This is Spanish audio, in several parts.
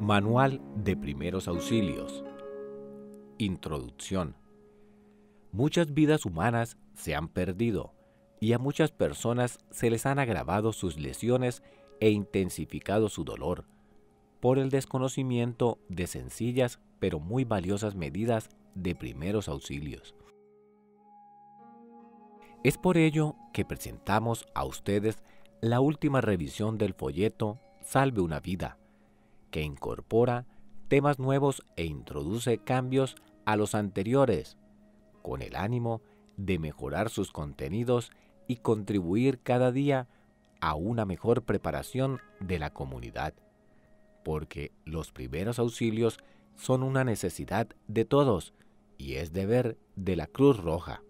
Manual de Primeros Auxilios. Introducción. Muchas vidas humanas se han perdido y a muchas personas se les han agravado sus lesiones e intensificado su dolor por el desconocimiento de sencillas pero muy valiosas medidas de primeros auxilios. Es por ello que presentamos a ustedes la última revisión del folleto Salve una vida, que incorpora temas nuevos e introduce cambios a los anteriores, con el ánimo de mejorar sus contenidos y contribuir cada día a una mejor preparación de la comunidad, porque los primeros auxilios son una necesidad de todos y es deber de la Cruz Roja.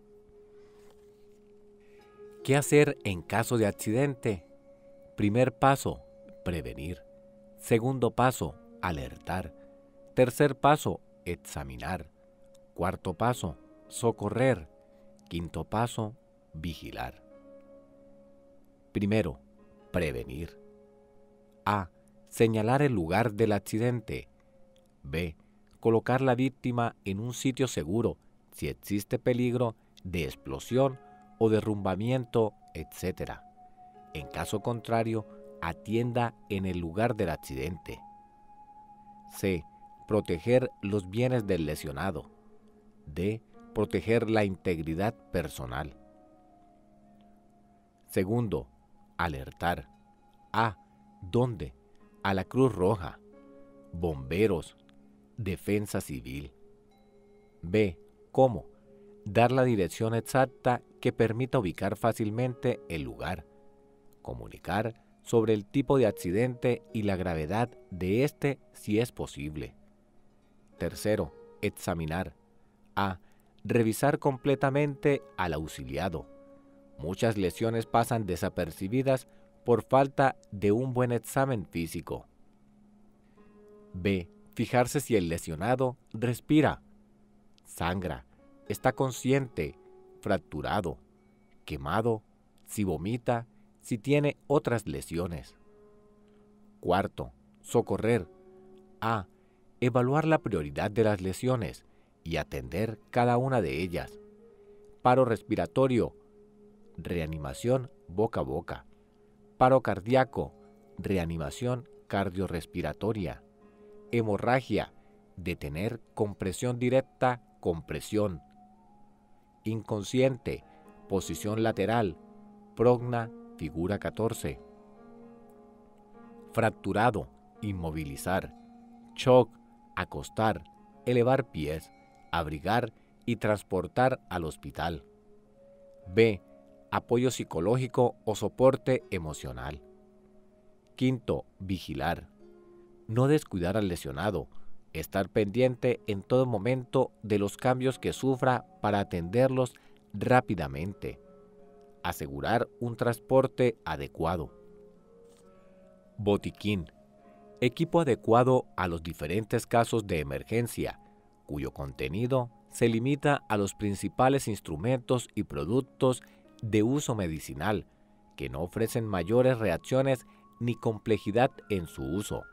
¿Qué hacer en caso de accidente? Primer paso, prevenir. Segundo paso, alertar. Tercer paso, examinar. Cuarto paso, socorrer. Quinto paso, vigilar. Primero, prevenir. A. Señalar el lugar del accidente. B. Colocar la víctima en un sitio seguro si existe peligro de explosión o derrumbamiento, etc. En caso contrario, atienda en el lugar del accidente. C. Proteger los bienes del lesionado. D. Proteger la integridad personal. Segundo, alertar. A. ¿Dónde? A la Cruz Roja, bomberos, defensa civil. B. ¿Cómo? Dar la dirección exacta que permita ubicar fácilmente el lugar. Comunicar sobre el tipo de accidente y la gravedad de este si es posible. Tercero, examinar. A. Revisar completamente al auxiliado. Muchas lesiones pasan desapercibidas por falta de un buen examen físico. B. Fijarse si el lesionado respira, sangra, está consciente, fracturado, quemado, si vomita, si tiene otras lesiones. Cuarto, socorrer. A. Evaluar la prioridad de las lesiones y atender cada una de ellas. Paro respiratorio, reanimación boca a boca. Paro cardíaco, reanimación cardiorrespiratoria. Hemorragia, detener compresión directa, compresión. Inconsciente, posición lateral, progna, figura 14. Fracturado, inmovilizar. Shock, acostar, elevar pies, abrigar y transportar al hospital. B. Apoyo psicológico o soporte emocional. Quinto, vigilar. No descuidar al lesionado, estar pendiente en todo momento de los cambios que sufra para atenderlos rápidamente. Asegurar un transporte adecuado. Botiquín. Equipo adecuado a los diferentes casos de emergencia, cuyo contenido se limita a los principales instrumentos y productos de uso medicinal, que no ofrecen mayores reacciones ni complejidad en su uso.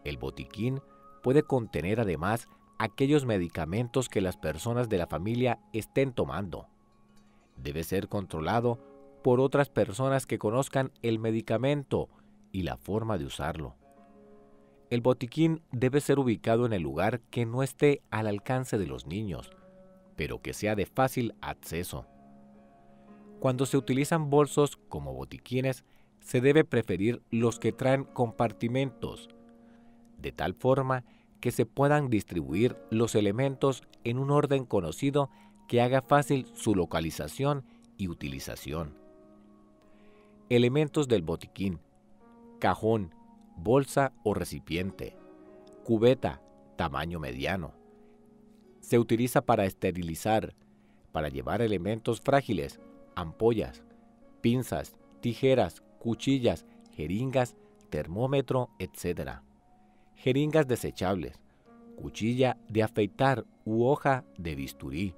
El botiquín puede contener además aquellos medicamentos que las personas de la familia estén tomando. Debe ser controlado por otras personas que conozcan el medicamento y la forma de usarlo. El botiquín debe ser ubicado en el lugar que no esté al alcance de los niños, pero que sea de fácil acceso. Cuando se utilizan bolsos como botiquines, se debe preferir los que traen compartimentos, de tal forma que se puedan distribuir los elementos en un orden conocido que haga fácil su localización y utilización. Elementos del botiquín: cajón, bolsa o recipiente, cubeta, tamaño mediano. Se utiliza para esterilizar, para llevar elementos frágiles, ampollas, pinzas, tijeras, cuchillas, jeringas, termómetro, etc. Jeringas desechables, cuchilla de afeitar u hoja de bisturí,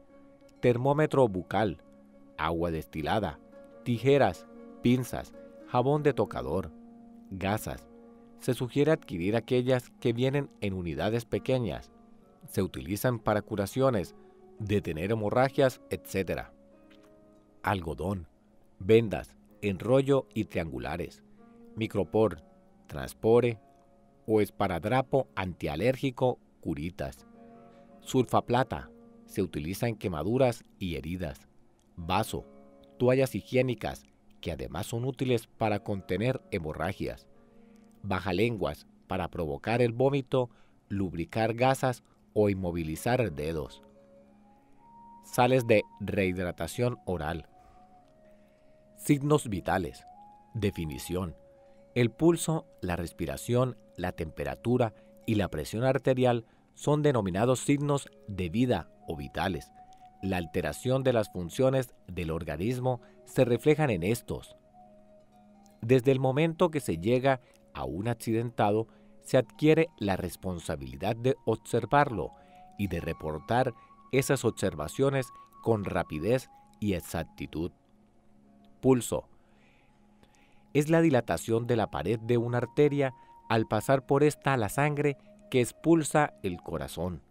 termómetro bucal, agua destilada, tijeras, pinzas, jabón de tocador, gasas, Se sugiere adquirir aquellas que vienen en unidades pequeñas. Se utilizan para curaciones, detener hemorragias, etc. Algodón, vendas, enrollo y triangulares, micropor, transpore o esparadrapo antialérgico, curitas. Sulfaplata, se utiliza en quemaduras y heridas. Vaso, toallas higiénicas, que además son útiles para contener hemorragias. Bajalenguas, para provocar el vómito, lubricar gasas o inmovilizar dedos. Sales de rehidratación oral. Signos vitales. Definición. El pulso, la respiración, la temperatura y la presión arterial son denominados signos de vida o vitales. La alteración de las funciones del organismo se reflejan en estos. Desde el momento que se llega a un accidentado, se adquiere la responsabilidad de observarlo y de reportar esas observaciones con rapidez y exactitud. Pulso. Es la dilatación de la pared de una arteria al pasar por esta la sangre que expulsa el corazón.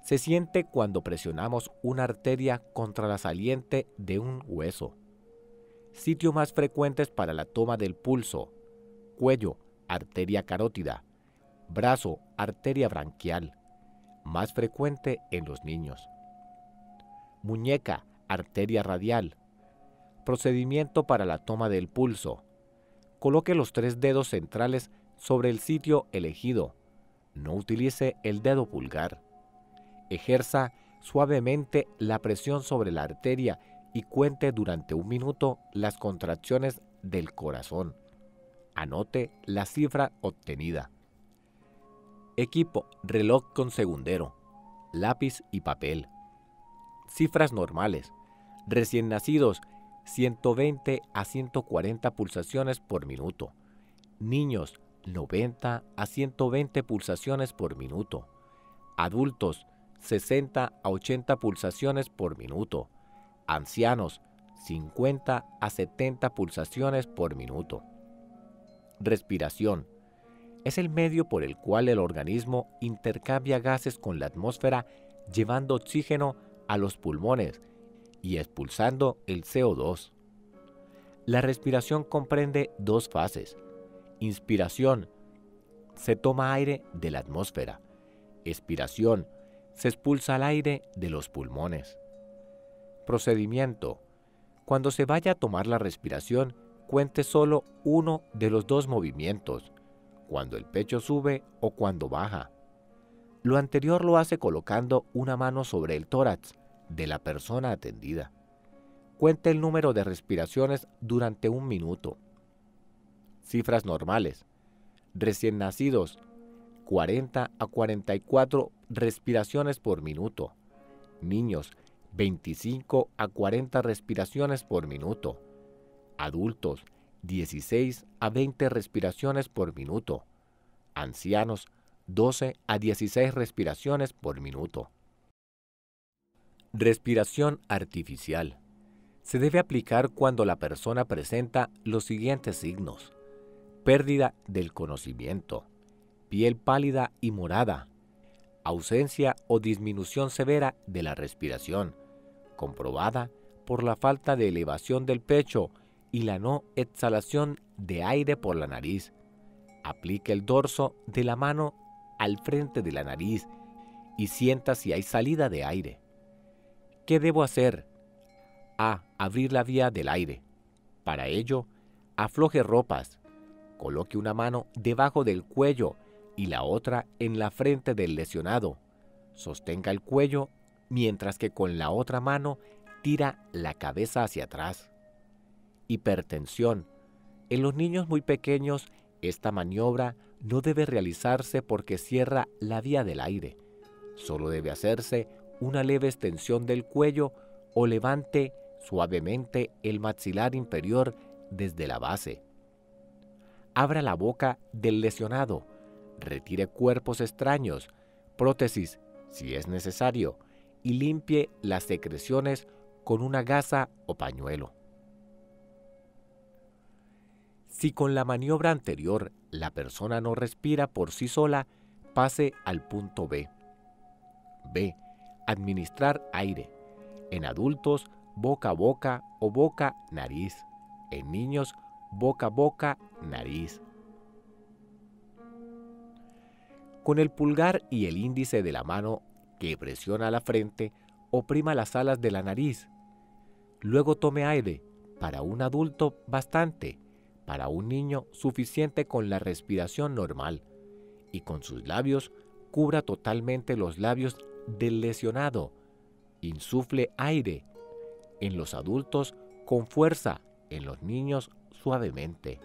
Se siente cuando presionamos una arteria contra la saliente de un hueso. Sitios más frecuentes para la toma del pulso: cuello, arteria carótida; brazo, arteria branquial, más frecuente en los niños; muñeca, arteria radial. Procedimiento para la toma del pulso: coloque los 3 dedos centrales sobre el sitio elegido. No utilice el dedo pulgar. Ejerza suavemente la presión sobre la arteria y cuente durante 1 minuto las contracciones del corazón. Anote la cifra obtenida. Equipo: reloj con segundero, lápiz y papel. Cifras normales. Recién nacidos, 120 a 140 pulsaciones por minuto. Niños, 90 a 120 pulsaciones por minuto. Adultos, 60 a 80 pulsaciones por minuto. Ancianos, 50 a 70 pulsaciones por minuto. Respiración. Es el medio por el cual el organismo intercambia gases con la atmósfera, llevando oxígeno a los pulmones y expulsando el CO2. La respiración comprende 2 fases. Inspiración: se toma aire de la atmósfera. Expiración: se expulsa el aire de los pulmones. Procedimiento: cuando se vaya a tomar la respiración, cuente solo uno de los 2 movimientos, cuando el pecho sube o cuando baja. Lo anterior lo hace colocando una mano sobre el tórax de la persona atendida. Cuente el número de respiraciones durante 1 minuto. Cifras normales. Recién nacidos, 40 a 44 respiraciones por minuto. Niños, 25 a 40 respiraciones por minuto. Adultos, 16 a 20 respiraciones por minuto. Ancianos, 12 a 16 respiraciones por minuto. Respiración artificial. Se debe aplicar cuando la persona presenta los siguientes signos: pérdida del conocimiento, piel pálida y morada, ausencia o disminución severa de la respiración, comprobada por la falta de elevación del pecho y la no exhalación de aire por la nariz. Aplique el dorso de la mano al frente de la nariz y sienta si hay salida de aire. ¿Qué debo hacer? A. Abrir la vía del aire. Para ello, afloje ropas. Coloque una mano debajo del cuello y la otra en la frente del lesionado. Sostenga el cuello mientras que con la otra mano tira la cabeza hacia atrás. Hipertensión. En los niños muy pequeños, esta maniobra no debe realizarse porque cierra la vía del aire. Solo debe hacerse una leve extensión del cuello o levante suavemente el maxilar inferior desde la base. Abra la boca del lesionado, retire cuerpos extraños, prótesis si es necesario, y limpie las secreciones con una gasa o pañuelo. Si con la maniobra anterior la persona no respira por sí sola, pase al punto B. B. Administrar aire. En adultos, boca a boca o boca-nariz. En niños, boca a boca, nariz. Con el pulgar y el índice de la mano que presiona la frente, oprima las alas de la nariz. Luego tome aire. Para un adulto, bastante. Para un niño, suficiente con la respiración normal. Y con sus labios, cubra totalmente los labios del lesionado. Insufle aire. En los adultos, con fuerza. En los niños, suavemente.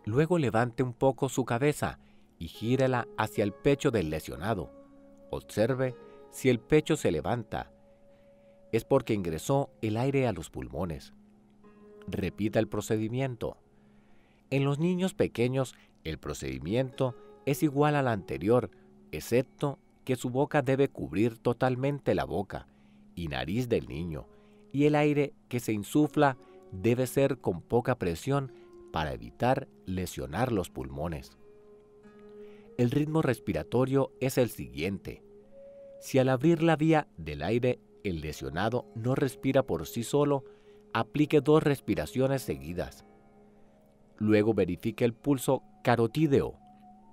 Luego levante un poco su cabeza y gírela hacia el pecho del lesionado. Observe si el pecho se levanta. Es porque ingresó el aire a los pulmones. Repita el procedimiento. En los niños pequeños, el procedimiento es igual al anterior, excepto que su boca debe cubrir totalmente la boca y nariz del niño, y el aire que se insufla debe ser con poca presión para evitar lesionar los pulmones. El ritmo respiratorio es el siguiente. Si al abrir la vía del aire el lesionado no respira por sí solo, aplique 2 respiraciones seguidas. Luego verifique el pulso carotídeo,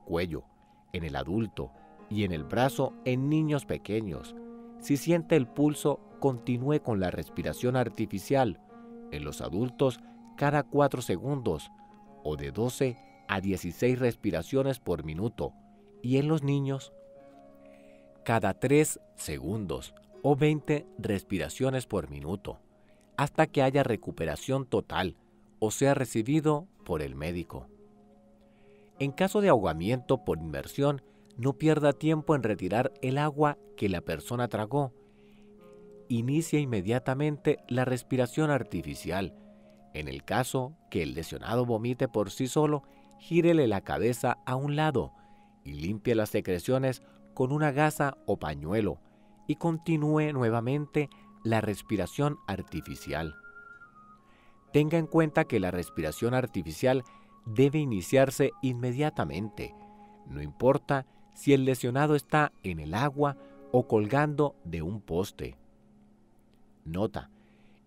cuello, en el adulto y en el brazo en niños pequeños. Si siente el pulso, continúe con la respiración artificial. En los adultos, cada 4 segundos o de 12 a 16 respiraciones por minuto, y en los niños, cada 3 segundos o 20 respiraciones por minuto, hasta que haya recuperación total o sea recibido por el médico. En caso de ahogamiento por inmersión, no pierda tiempo en retirar el agua que la persona tragó. Inicie inmediatamente la respiración artificial. En el caso que el lesionado vomite por sí solo, gírele la cabeza a un lado y limpie las secreciones con una gasa o pañuelo y continúe nuevamente la respiración artificial. Tenga en cuenta que la respiración artificial debe iniciarse inmediatamente, no importa si el lesionado está en el agua o colgando de un poste. Nota: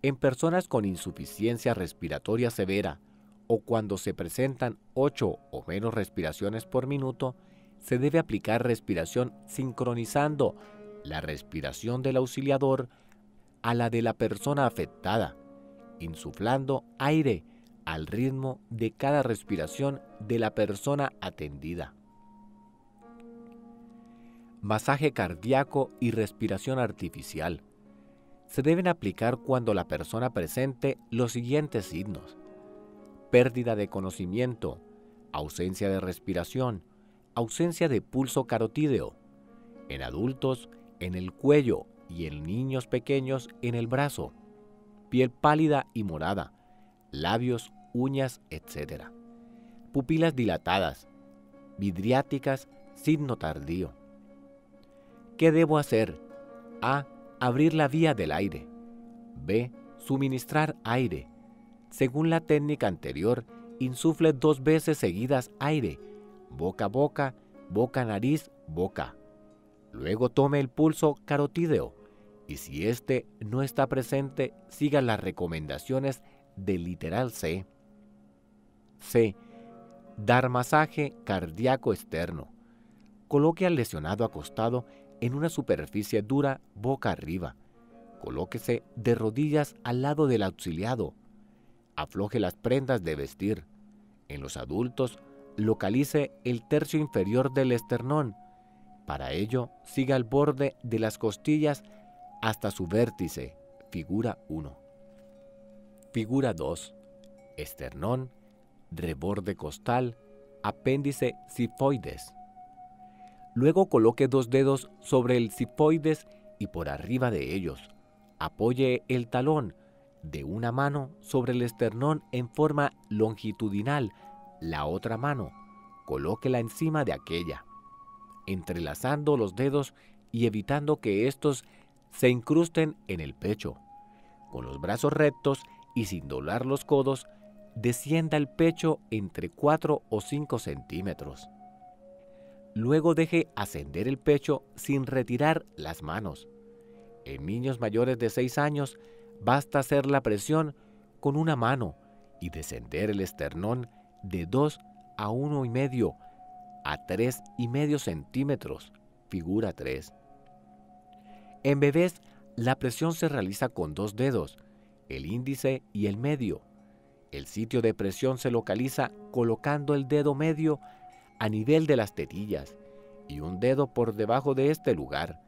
en personas con insuficiencia respiratoria severa o cuando se presentan 8 o menos respiraciones por minuto, se debe aplicar respiración sincronizando la respiración del auxiliador a la de la persona afectada, insuflando aire al ritmo de cada respiración de la persona atendida. Masaje cardíaco y respiración artificial. Se deben aplicar cuando la persona presente los siguientes signos: pérdida de conocimiento, ausencia de respiración, ausencia de pulso carotídeo. En adultos, en el cuello, y en niños pequeños en el brazo, piel pálida y morada, labios, uñas, etc. Pupilas dilatadas, vidriáticas, signo tardío. ¿Qué debo hacer? A. Abrir la vía del aire. B. Suministrar aire. Según la técnica anterior, insufle 2 veces seguidas aire, boca a boca, boca-nariz, boca. Luego tome el pulso carotídeo y si éste no está presente, siga las recomendaciones del literal C. C. Dar masaje cardíaco externo. Coloque al lesionado acostado en una superficie dura boca arriba. Colóquese de rodillas al lado del auxiliado. Afloje las prendas de vestir. En los adultos, localice el tercio inferior del esternón. Para ello, siga el borde de las costillas hasta su vértice, figura 1. Figura 2. Esternón, reborde costal, apéndice sifoides. Luego coloque 2 dedos sobre el sifoides y por arriba de ellos. Apoye el talón de una mano sobre el esternón en forma longitudinal. La otra mano, colóquela encima de aquella, entrelazando los dedos y evitando que estos se incrusten en el pecho. Con los brazos rectos y sin doblar los codos, descienda el pecho entre 4 o 5 centímetros. Luego deje ascender el pecho sin retirar las manos. En niños mayores de 6 años, basta hacer la presión con una mano y descender el esternón de 2 a 1,5 a 3,5 centímetros, figura 3. En bebés, la presión se realiza con 2 dedos, el índice y el medio. El sitio de presión se localiza colocando el dedo medio a nivel de las tetillas y un dedo por debajo de este lugar.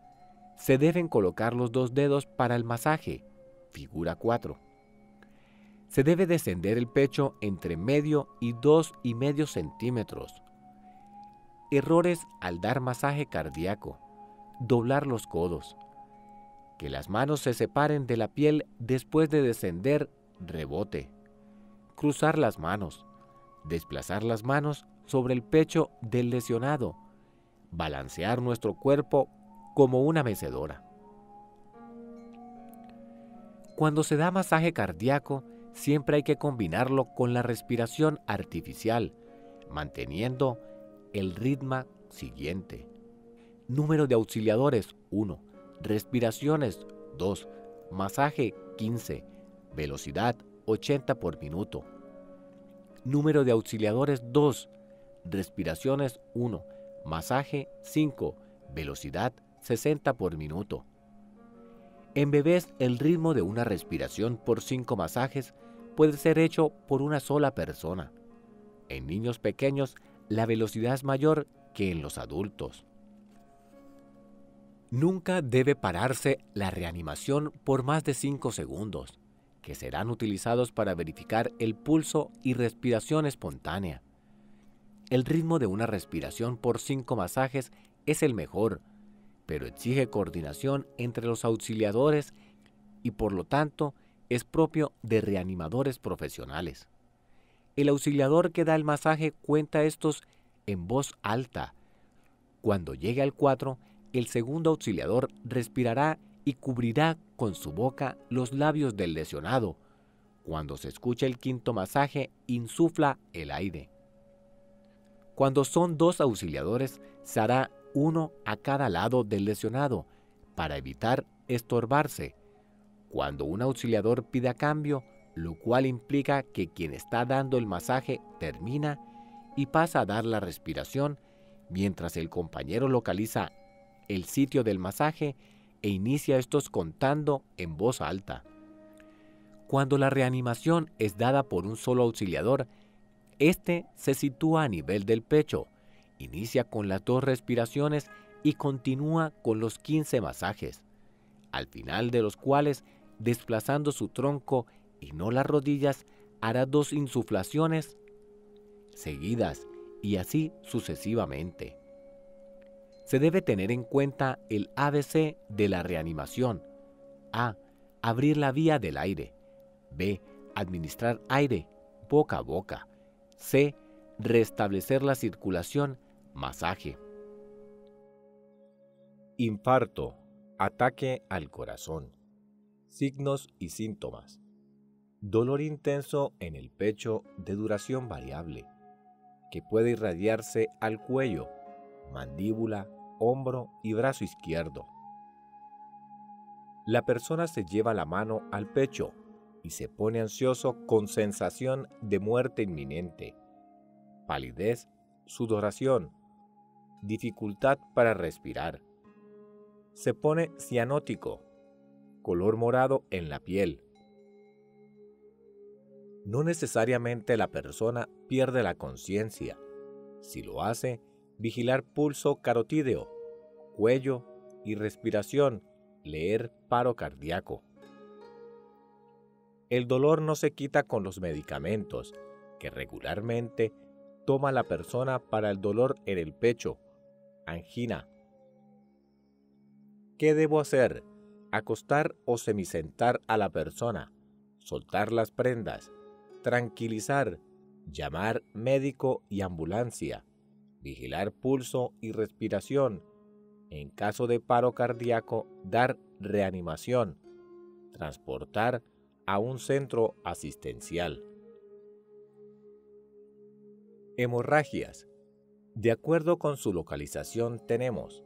Se deben colocar los 2 dedos para el masaje, figura 4. Se debe descender el pecho entre medio y 2,5 centímetros. Errores al dar masaje cardíaco: doblar los codos, que las manos se separen de la piel después de descender, rebote, cruzar las manos, desplazar las manos sobre el pecho del lesionado, balancear nuestro cuerpo como una mecedora. Cuando se da masaje cardíaco, siempre hay que combinarlo con la respiración artificial, manteniendo el ritmo siguiente. Número de auxiliadores: 1. Respiraciones: 2. Masaje: 15. Velocidad: 80 por minuto. Número de auxiliadores: 2. Respiraciones: 1. Masaje: 5. Velocidad: 60 por minuto. En bebés, el ritmo de una respiración por 5 masajes puede ser hecho por una sola persona. En niños pequeños, la velocidad es mayor que en los adultos. Nunca debe pararse la reanimación por más de 5 segundos, que serán utilizados para verificar el pulso y respiración espontánea. El ritmo de una respiración por 5 masajes es el mejor, pero exige coordinación entre los auxiliadores y por lo tanto es propio de reanimadores profesionales. El auxiliador que da el masaje cuenta estos en voz alta. Cuando llegue al 4, el segundo auxiliador respirará y cubrirá con su boca los labios del lesionado. Cuando se escuche el 5º masaje, insufla el aire. Cuando son 2 auxiliadores, se hará uno a cada lado del lesionado para evitar estorbarse. Cuando un auxiliador pida cambio, lo cual implica que quien está dando el masaje termina y pasa a dar la respiración, mientras el compañero localiza el sitio del masaje e inicia estos contando en voz alta. Cuando la reanimación es dada por un solo auxiliador, este se sitúa a nivel del pecho, inicia con las 2 respiraciones y continúa con los 15 masajes, al final de los cuales, desplazando su tronco y no las rodillas, hará 2 insuflaciones seguidas y así sucesivamente. Se debe tener en cuenta el ABC de la reanimación. A. Abrir la vía del aire. B. Administrar aire boca a boca. C. Restablecer la circulación, masaje. Infarto, ataque al corazón. Signos y síntomas: dolor intenso en el pecho de duración variable, que puede irradiarse al cuello, mandíbula, hombro y brazo izquierdo. La persona se lleva la mano al pecho y se pone ansioso con sensación de muerte inminente, palidez, sudoración, dificultad para respirar. Se pone cianótico, color morado en la piel. No necesariamente la persona pierde la conciencia. Si lo hace, vigilar pulso carotídeo, cuello y respiración, leer paro cardíaco. El dolor no se quita con los medicamentos que regularmente toma la persona para el dolor en el pecho, angina. ¿Qué debo hacer? Acostar o semisentar a la persona, soltar las prendas, tranquilizar, llamar médico y ambulancia, vigilar pulso y respiración. En caso de paro cardíaco, dar reanimación, transportar a un centro asistencial. Hemorragias. De acuerdo con su localización tenemos,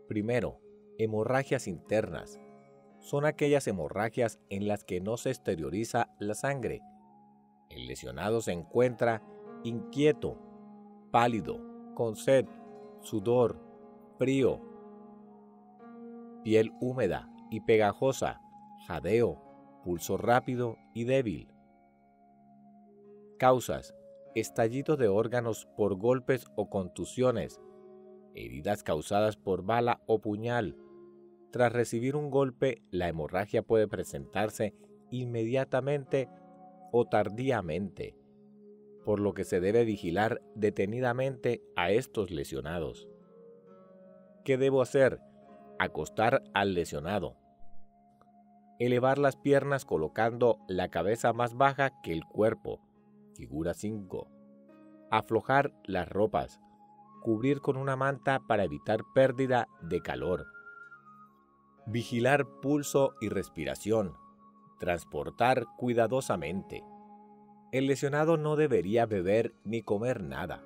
primero, hemorragias internas. Son aquellas hemorragias en las que no se exterioriza la sangre. El lesionado se encuentra inquieto, pálido, con sed, sudor, frío, piel húmeda y pegajosa, jadeo, pulso rápido y débil. Causas: estallido de órganos por golpes o contusiones, heridas causadas por bala o puñal. Tras recibir un golpe, la hemorragia puede presentarse inmediatamente o tardíamente, por lo que se debe vigilar detenidamente a estos lesionados. ¿Qué debo hacer? Acostar al lesionado. Elevar las piernas colocando la cabeza más baja que el cuerpo, figura 5. Aflojar las ropas. Cubrir con una manta para evitar pérdida de calor. Vigilar pulso y respiración. Transportar cuidadosamente. El lesionado no debería beber ni comer nada.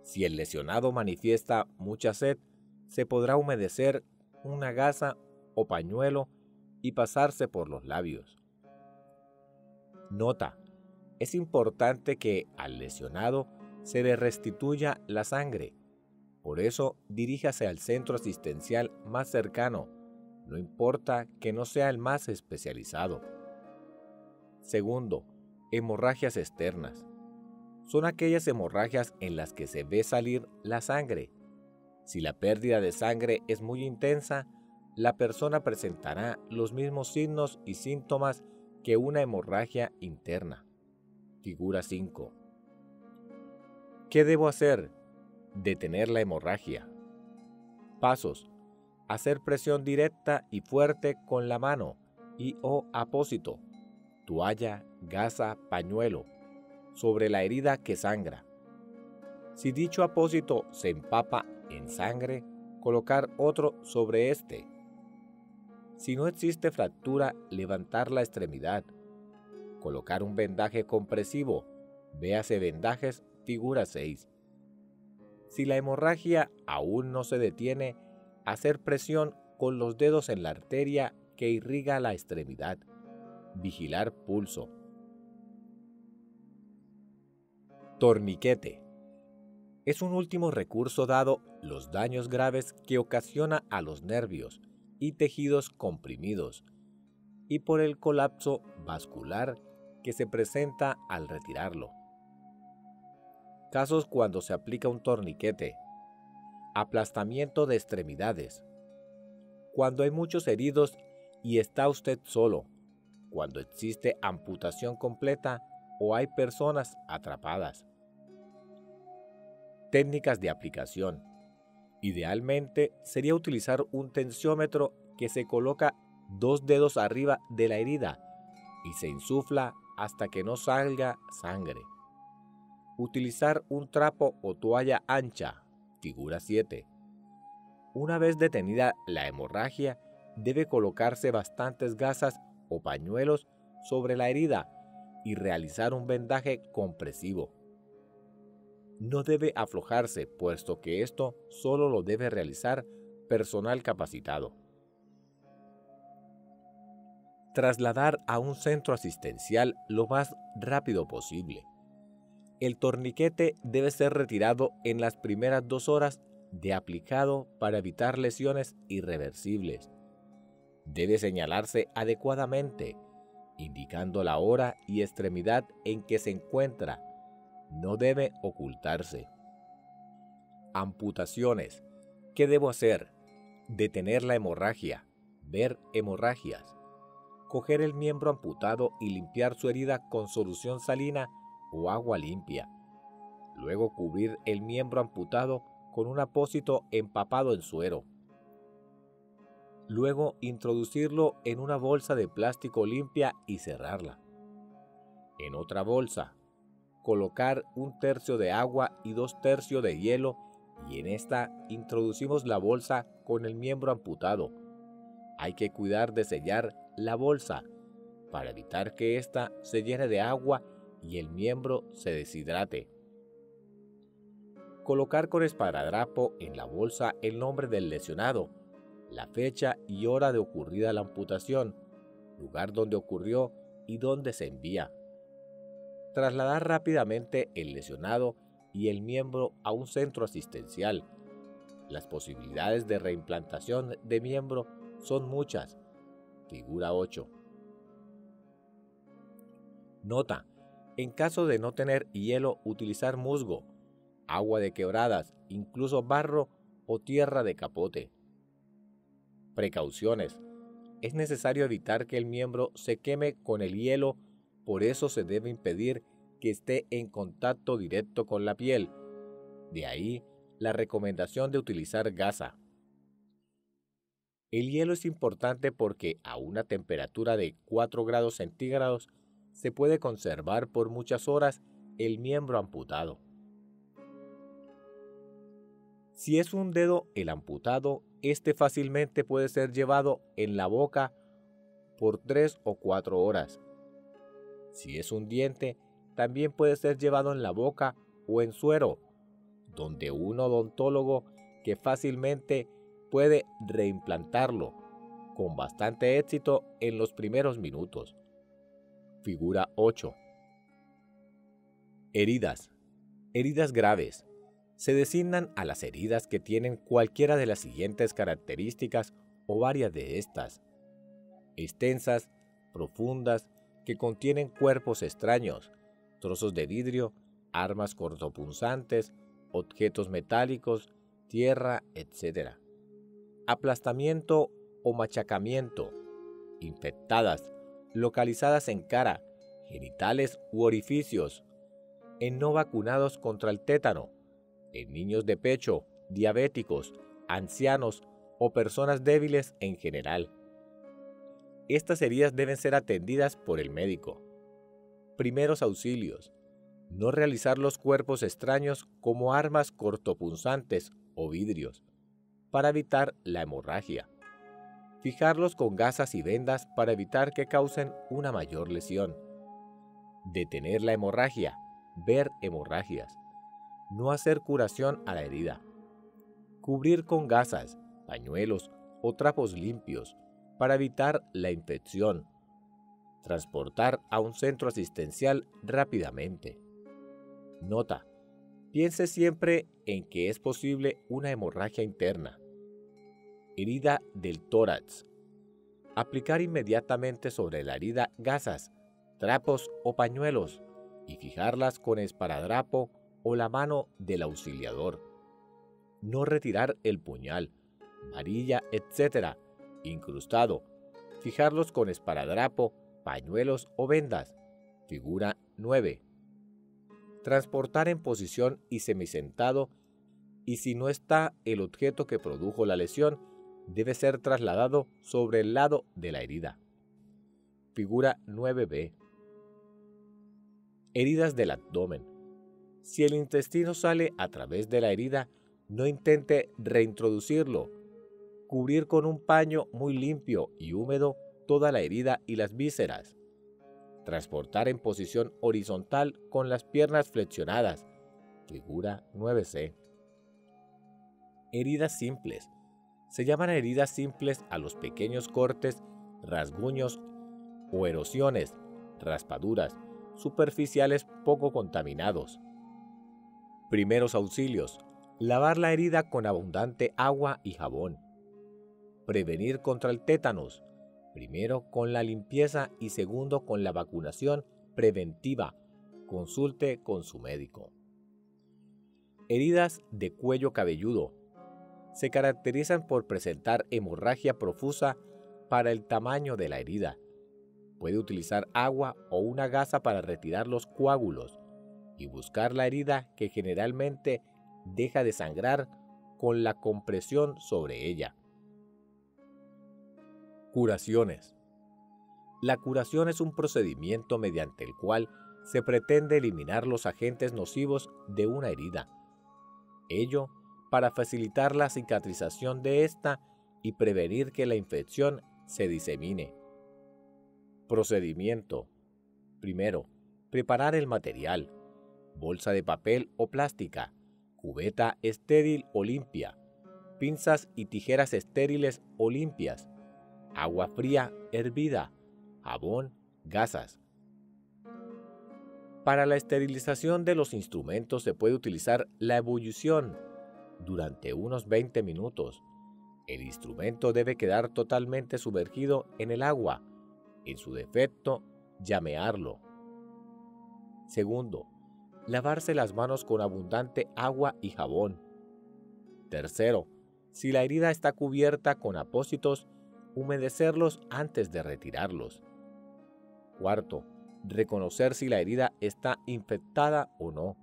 Si el lesionado manifiesta mucha sed, se podrá humedecer una gasa o pañuelo y pasarse por los labios. Nota: es importante que al lesionado se le restituya la sangre. Por eso, diríjase al centro asistencial más cercano, no importa que no sea el más especializado. Segundo, hemorragias externas. Son aquellas hemorragias en las que se ve salir la sangre. Si la pérdida de sangre es muy intensa, la persona presentará los mismos signos y síntomas que una hemorragia interna. Figura 5. ¿Qué debo hacer? Detener la hemorragia. Pasos: hacer presión directa y fuerte con la mano y o apósito, toalla, gasa, pañuelo, sobre la herida que sangra. Si dicho apósito se empapa en sangre, colocar otro sobre este. Si no existe fractura, levantar la extremidad. Colocar un vendaje compresivo, véase vendajes, figura 6. Si la hemorragia aún no se detiene, hacer presión con los dedos en la arteria que irriga la extremidad. Vigilar pulso. Torniquete. Es un último recurso dado los daños graves que ocasiona a los nervios y tejidos comprimidos y por el colapso vascular que se presenta al retirarlo. Casos cuando se aplica un torniquete: aplastamiento de extremidades, cuando hay muchos heridos y está usted solo, cuando existe amputación completa o hay personas atrapadas. Técnicas de aplicación. Idealmente sería utilizar un tensiómetro que se coloca 2 dedos arriba de la herida y se insufla hasta que no salga sangre. Utilizar un trapo o toalla ancha, figura 7. Una vez detenida la hemorragia, debe colocarse bastantes gasas o pañuelos sobre la herida y realizar un vendaje compresivo. No debe aflojarse, puesto que esto solo lo debe realizar personal capacitado. Trasladar a un centro asistencial lo más rápido posible. El torniquete debe ser retirado en las primeras 2 horas de aplicado para evitar lesiones irreversibles. Debe señalarse adecuadamente, indicando la hora y extremidad en que se encuentra. No debe ocultarse. Amputaciones. ¿Qué debo hacer? Detener la hemorragia. Ver hemorragias. Coger el miembro amputado y limpiar su herida con solución salina o agua limpia. Luego cubrir el miembro amputado con un apósito empapado en suero. Luego introducirlo en una bolsa de plástico limpia y cerrarla. En otra bolsa, colocar 1/3 de agua y 2/3 de hielo y en esta introducimos la bolsa con el miembro amputado. Hay que cuidar de sellar la bolsa para evitar que ésta se llene de agua y el miembro se deshidrate. Colocar con esparadrapo en la bolsa el nombre del lesionado, la fecha y hora de ocurrida la amputación, lugar donde ocurrió y dónde se envía. Trasladar rápidamente el lesionado y el miembro a un centro asistencial. Las posibilidades de reimplantación de miembro son muchas. Figura 8. Nota: en caso de no tener hielo, utilizar musgo, agua de quebradas, incluso barro o tierra de capote. Precauciones: es necesario evitar que el miembro se queme con el hielo, por eso se debe impedir que esté en contacto directo con la piel. De ahí la recomendación de utilizar gasa. El hielo es importante porque a una temperatura de 4 grados centígrados se puede conservar por muchas horas el miembro amputado. Si es un dedo el amputado, este fácilmente puede ser llevado en la boca por 3 o 4 horas. Si es un diente, también puede ser llevado en la boca o en suero, donde un odontólogo que fácilmente puede reimplantarlo con bastante éxito en los primeros minutos. Figura 8. Heridas. Heridas graves. Se designan a las heridas que tienen cualquiera de las siguientes características o varias de estas: extensas, profundas, que contienen cuerpos extraños, trozos de vidrio, armas cortopunzantes, objetos metálicos, tierra, etc. Aplastamiento o machacamiento, infectadas, localizadas en cara, genitales u orificios, en no vacunados contra el tétano, en niños de pecho, diabéticos, ancianos o personas débiles en general. Estas heridas deben ser atendidas por el médico. Primeros auxilios: no realizar los cuerpos extraños como armas cortopunzantes o vidrios, para evitar la hemorragia. Fijarlos con gasas y vendas para evitar que causen una mayor lesión. Detener la hemorragia, ver hemorragias. No hacer curación a la herida. Cubrir con gasas, pañuelos o trapos limpios para evitar la infección. Transportar a un centro asistencial rápidamente. Nota: piense siempre en que es posible una hemorragia interna. Herida del tórax. Aplicar inmediatamente sobre la herida gasas, trapos o pañuelos y fijarlas con esparadrapo o la mano del auxiliador. No retirar el puñal, varilla, etc., incrustado. Fijarlos con esparadrapo, pañuelos o vendas. Figura 9. Transportar en posición y semisentado, y si no está el objeto que produjo la lesión, debe ser trasladado sobre el lado de la herida. Figura 9b. Heridas del abdomen. Si el intestino sale a través de la herida, no intente reintroducirlo. Cubrir con un paño muy limpio y húmedo toda la herida y las vísceras. Transportar en posición horizontal con las piernas flexionadas. Figura 9c. Heridas simples. Se llaman heridas simples a los pequeños cortes, rasguños o erosiones, raspaduras, superficiales poco contaminados. Primeros auxilios: lavar la herida con abundante agua y jabón. Prevenir contra el tétanos, primero con la limpieza y segundo con la vacunación preventiva. Consulte con su médico. Heridas de cuello cabelludo. Se caracterizan por presentar hemorragia profusa para el tamaño de la herida. Puede utilizar agua o una gasa para retirar los coágulos y buscar la herida, que generalmente deja de sangrar con la compresión sobre ella. Curaciones. La curación es un procedimiento mediante el cual se pretende eliminar los agentes nocivos de una herida. Ello para facilitar la cicatrización de esta y prevenir que la infección se disemine. Procedimiento. Primero, preparar el material: bolsa de papel o plástica, cubeta estéril o limpia, pinzas y tijeras estériles o limpias, agua fría hervida, jabón, gasas. Para la esterilización de los instrumentos se puede utilizar la ebullición durante unos 20 minutos. El instrumento debe quedar totalmente sumergido en el agua, en su defecto, llamearlo. Segundo, lavarse las manos con abundante agua y jabón. Tercero, si la herida está cubierta con apósitos, humedecerlos antes de retirarlos. Cuarto, reconocer si la herida está infectada o no.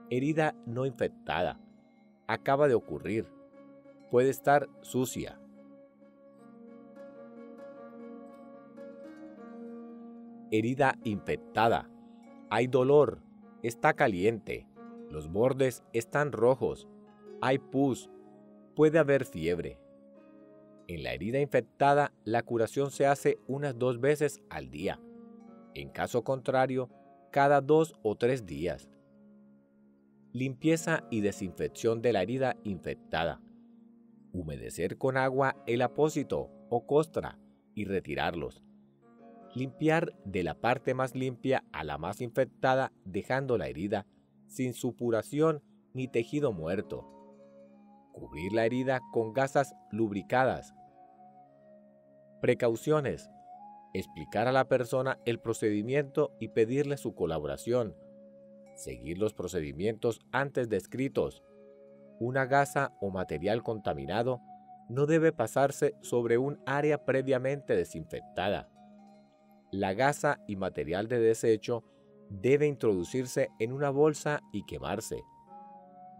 Herida no infectada. Acaba de ocurrir. Puede estar sucia. Herida infectada. Hay dolor. Está caliente. Los bordes están rojos. Hay pus. Puede haber fiebre. En la herida infectada, la curación se hace unas 2 veces al día. En caso contrario, cada 2 o 3 días. Limpieza y desinfección de la herida infectada. Humedecer con agua el apósito o costra y retirarlos. Limpiar de la parte más limpia a la más infectada, dejando la herida sin supuración ni tejido muerto. Cubrir la herida con gasas lubricadas. Precauciones. Explicar a la persona el procedimiento y pedirle su colaboración. Seguir los procedimientos antes descritos. Una gasa o material contaminado no debe pasarse sobre un área previamente desinfectada. La gasa y material de desecho debe introducirse en una bolsa y quemarse.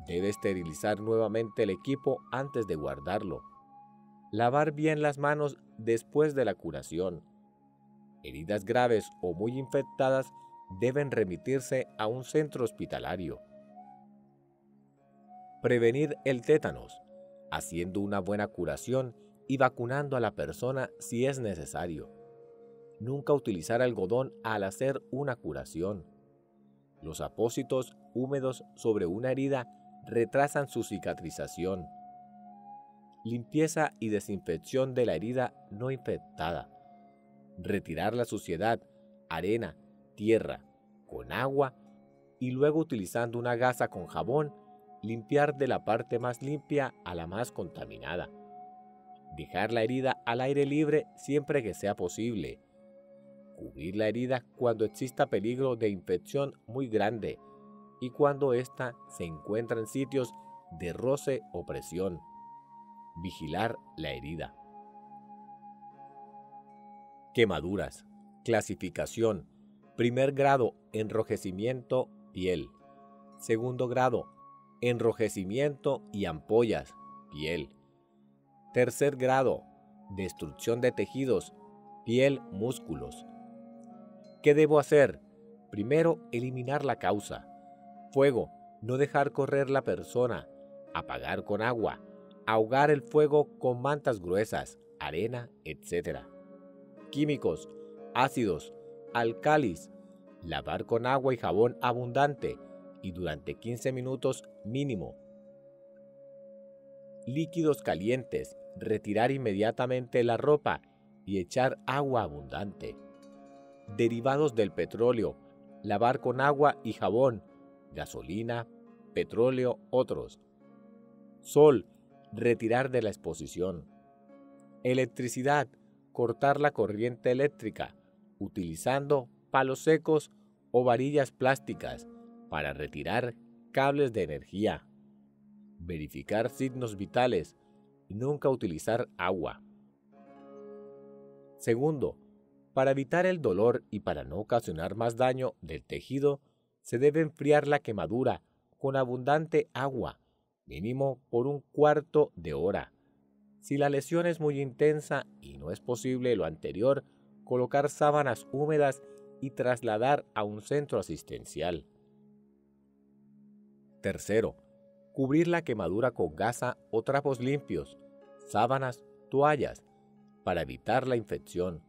Debe esterilizar nuevamente el equipo antes de guardarlo. Lavar bien las manos después de la curación. Heridas graves o muy infectadas deben remitirse a un centro hospitalario. Prevenir el tétanos, haciendo una buena curación y vacunando a la persona si es necesario. Nunca utilizar algodón al hacer una curación. Los apósitos húmedos sobre una herida retrasan su cicatrización. Limpieza y desinfección de la herida no infectada. Retirar la suciedad, arena, tierra, con agua y luego utilizando una gasa con jabón, limpiar de la parte más limpia a la más contaminada. Dejar la herida al aire libre siempre que sea posible. Cubrir la herida cuando exista peligro de infección muy grande y cuando ésta se encuentra en sitios de roce o presión. Vigilar la herida. Quemaduras. Clasificación. Primer grado, enrojecimiento, piel. Segundo grado, enrojecimiento y ampollas, piel. Tercer grado, destrucción de tejidos, piel, músculos. ¿Qué debo hacer? Primero, eliminar la causa. Fuego, no dejar correr la persona. Apagar con agua. Ahogar el fuego con mantas gruesas, arena, etc. Químicos, ácidos, alcalis. Lavar con agua y jabón abundante y durante 15 minutos mínimo. Líquidos calientes, retirar inmediatamente la ropa y echar agua abundante. Derivados del petróleo, lavar con agua y jabón, gasolina, petróleo, otros. Sol, retirar de la exposición. Electricidad, cortar la corriente eléctrica, utilizando palos secos o varillas plásticas para retirar cables de energía. Verificar signos vitales, nunca utilizar agua. Segundo, para evitar el dolor y para no ocasionar más daño del tejido, se debe enfriar la quemadura con abundante agua, mínimo por un cuarto de hora. Si la lesión es muy intensa y no es posible lo anterior, colocar sábanas húmedas y trasladar a un centro asistencial. Tercero, cubrir la quemadura con gasa o trapos limpios, sábanas, toallas, para evitar la infección.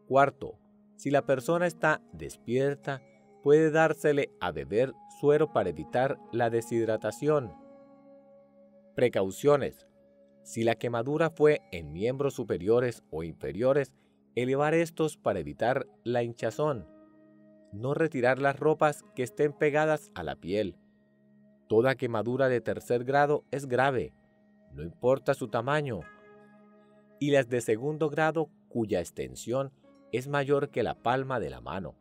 Cuarto, si la persona está despierta, puede dársele a beber suero para evitar la deshidratación. Precauciones. Si la quemadura fue en miembros superiores o inferiores, elevar estos para evitar la hinchazón. No retirar las ropas que estén pegadas a la piel. Toda quemadura de tercer grado es grave, no importa su tamaño, y las de segundo grado cuya extensión es mayor que la palma de la mano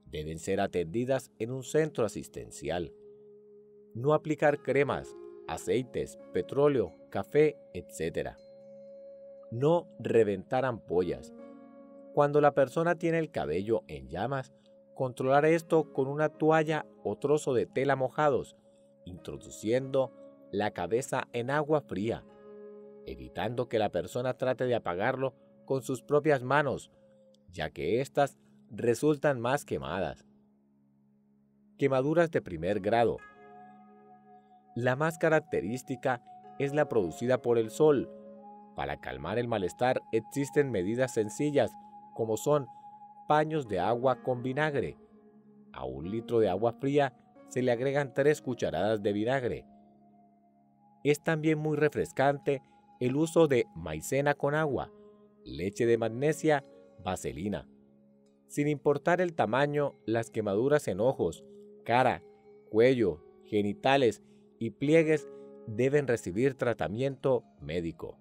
deben ser atendidas en un centro asistencial. No aplicar cremas, aceites, petróleo, café, etc. No reventar ampollas. Cuando la persona tiene el cabello en llamas, controlar esto con una toalla o trozo de tela mojados, introduciendo la cabeza en agua fría, evitando que la persona trate de apagarlo con sus propias manos, ya que éstas resultan más quemadas. Quemaduras de primer grado. La más característica es la producida por el sol. Para calmar el malestar existen medidas sencillas como son paños de agua con vinagre. A 1 litro de agua fría se le agregan 3 cucharadas de vinagre. Es también muy refrescante el uso de maicena con agua, leche de magnesia, vaselina. Sin importar el tamaño, las quemaduras en ojos, cara, cuello, genitales y pliegues deben recibir tratamiento médico.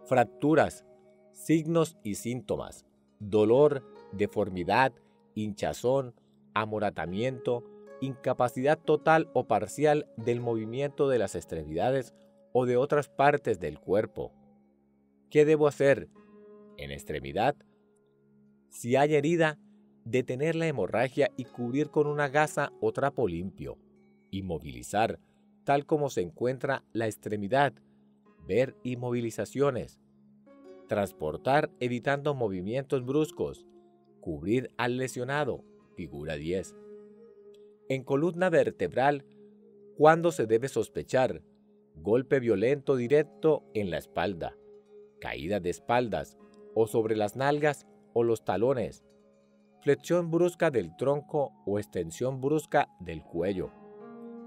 Fracturas, signos y síntomas: dolor, deformidad, hinchazón, amoratamiento, incapacidad total o parcial del movimiento de las extremidades o de otras partes del cuerpo. ¿Qué debo hacer? En extremidad, si hay herida, detener la hemorragia y cubrir con una gasa o trapo limpio. Inmovilizar, tal como se encuentra la extremidad. Ver inmovilizaciones. Transportar evitando movimientos bruscos. Cubrir al lesionado. Figura 10. En columna vertebral, ¿cuándo se debe sospechar? Golpe violento directo en la espalda, caída de espaldas o sobre las nalgas o los talones, flexión brusca del tronco o extensión brusca del cuello.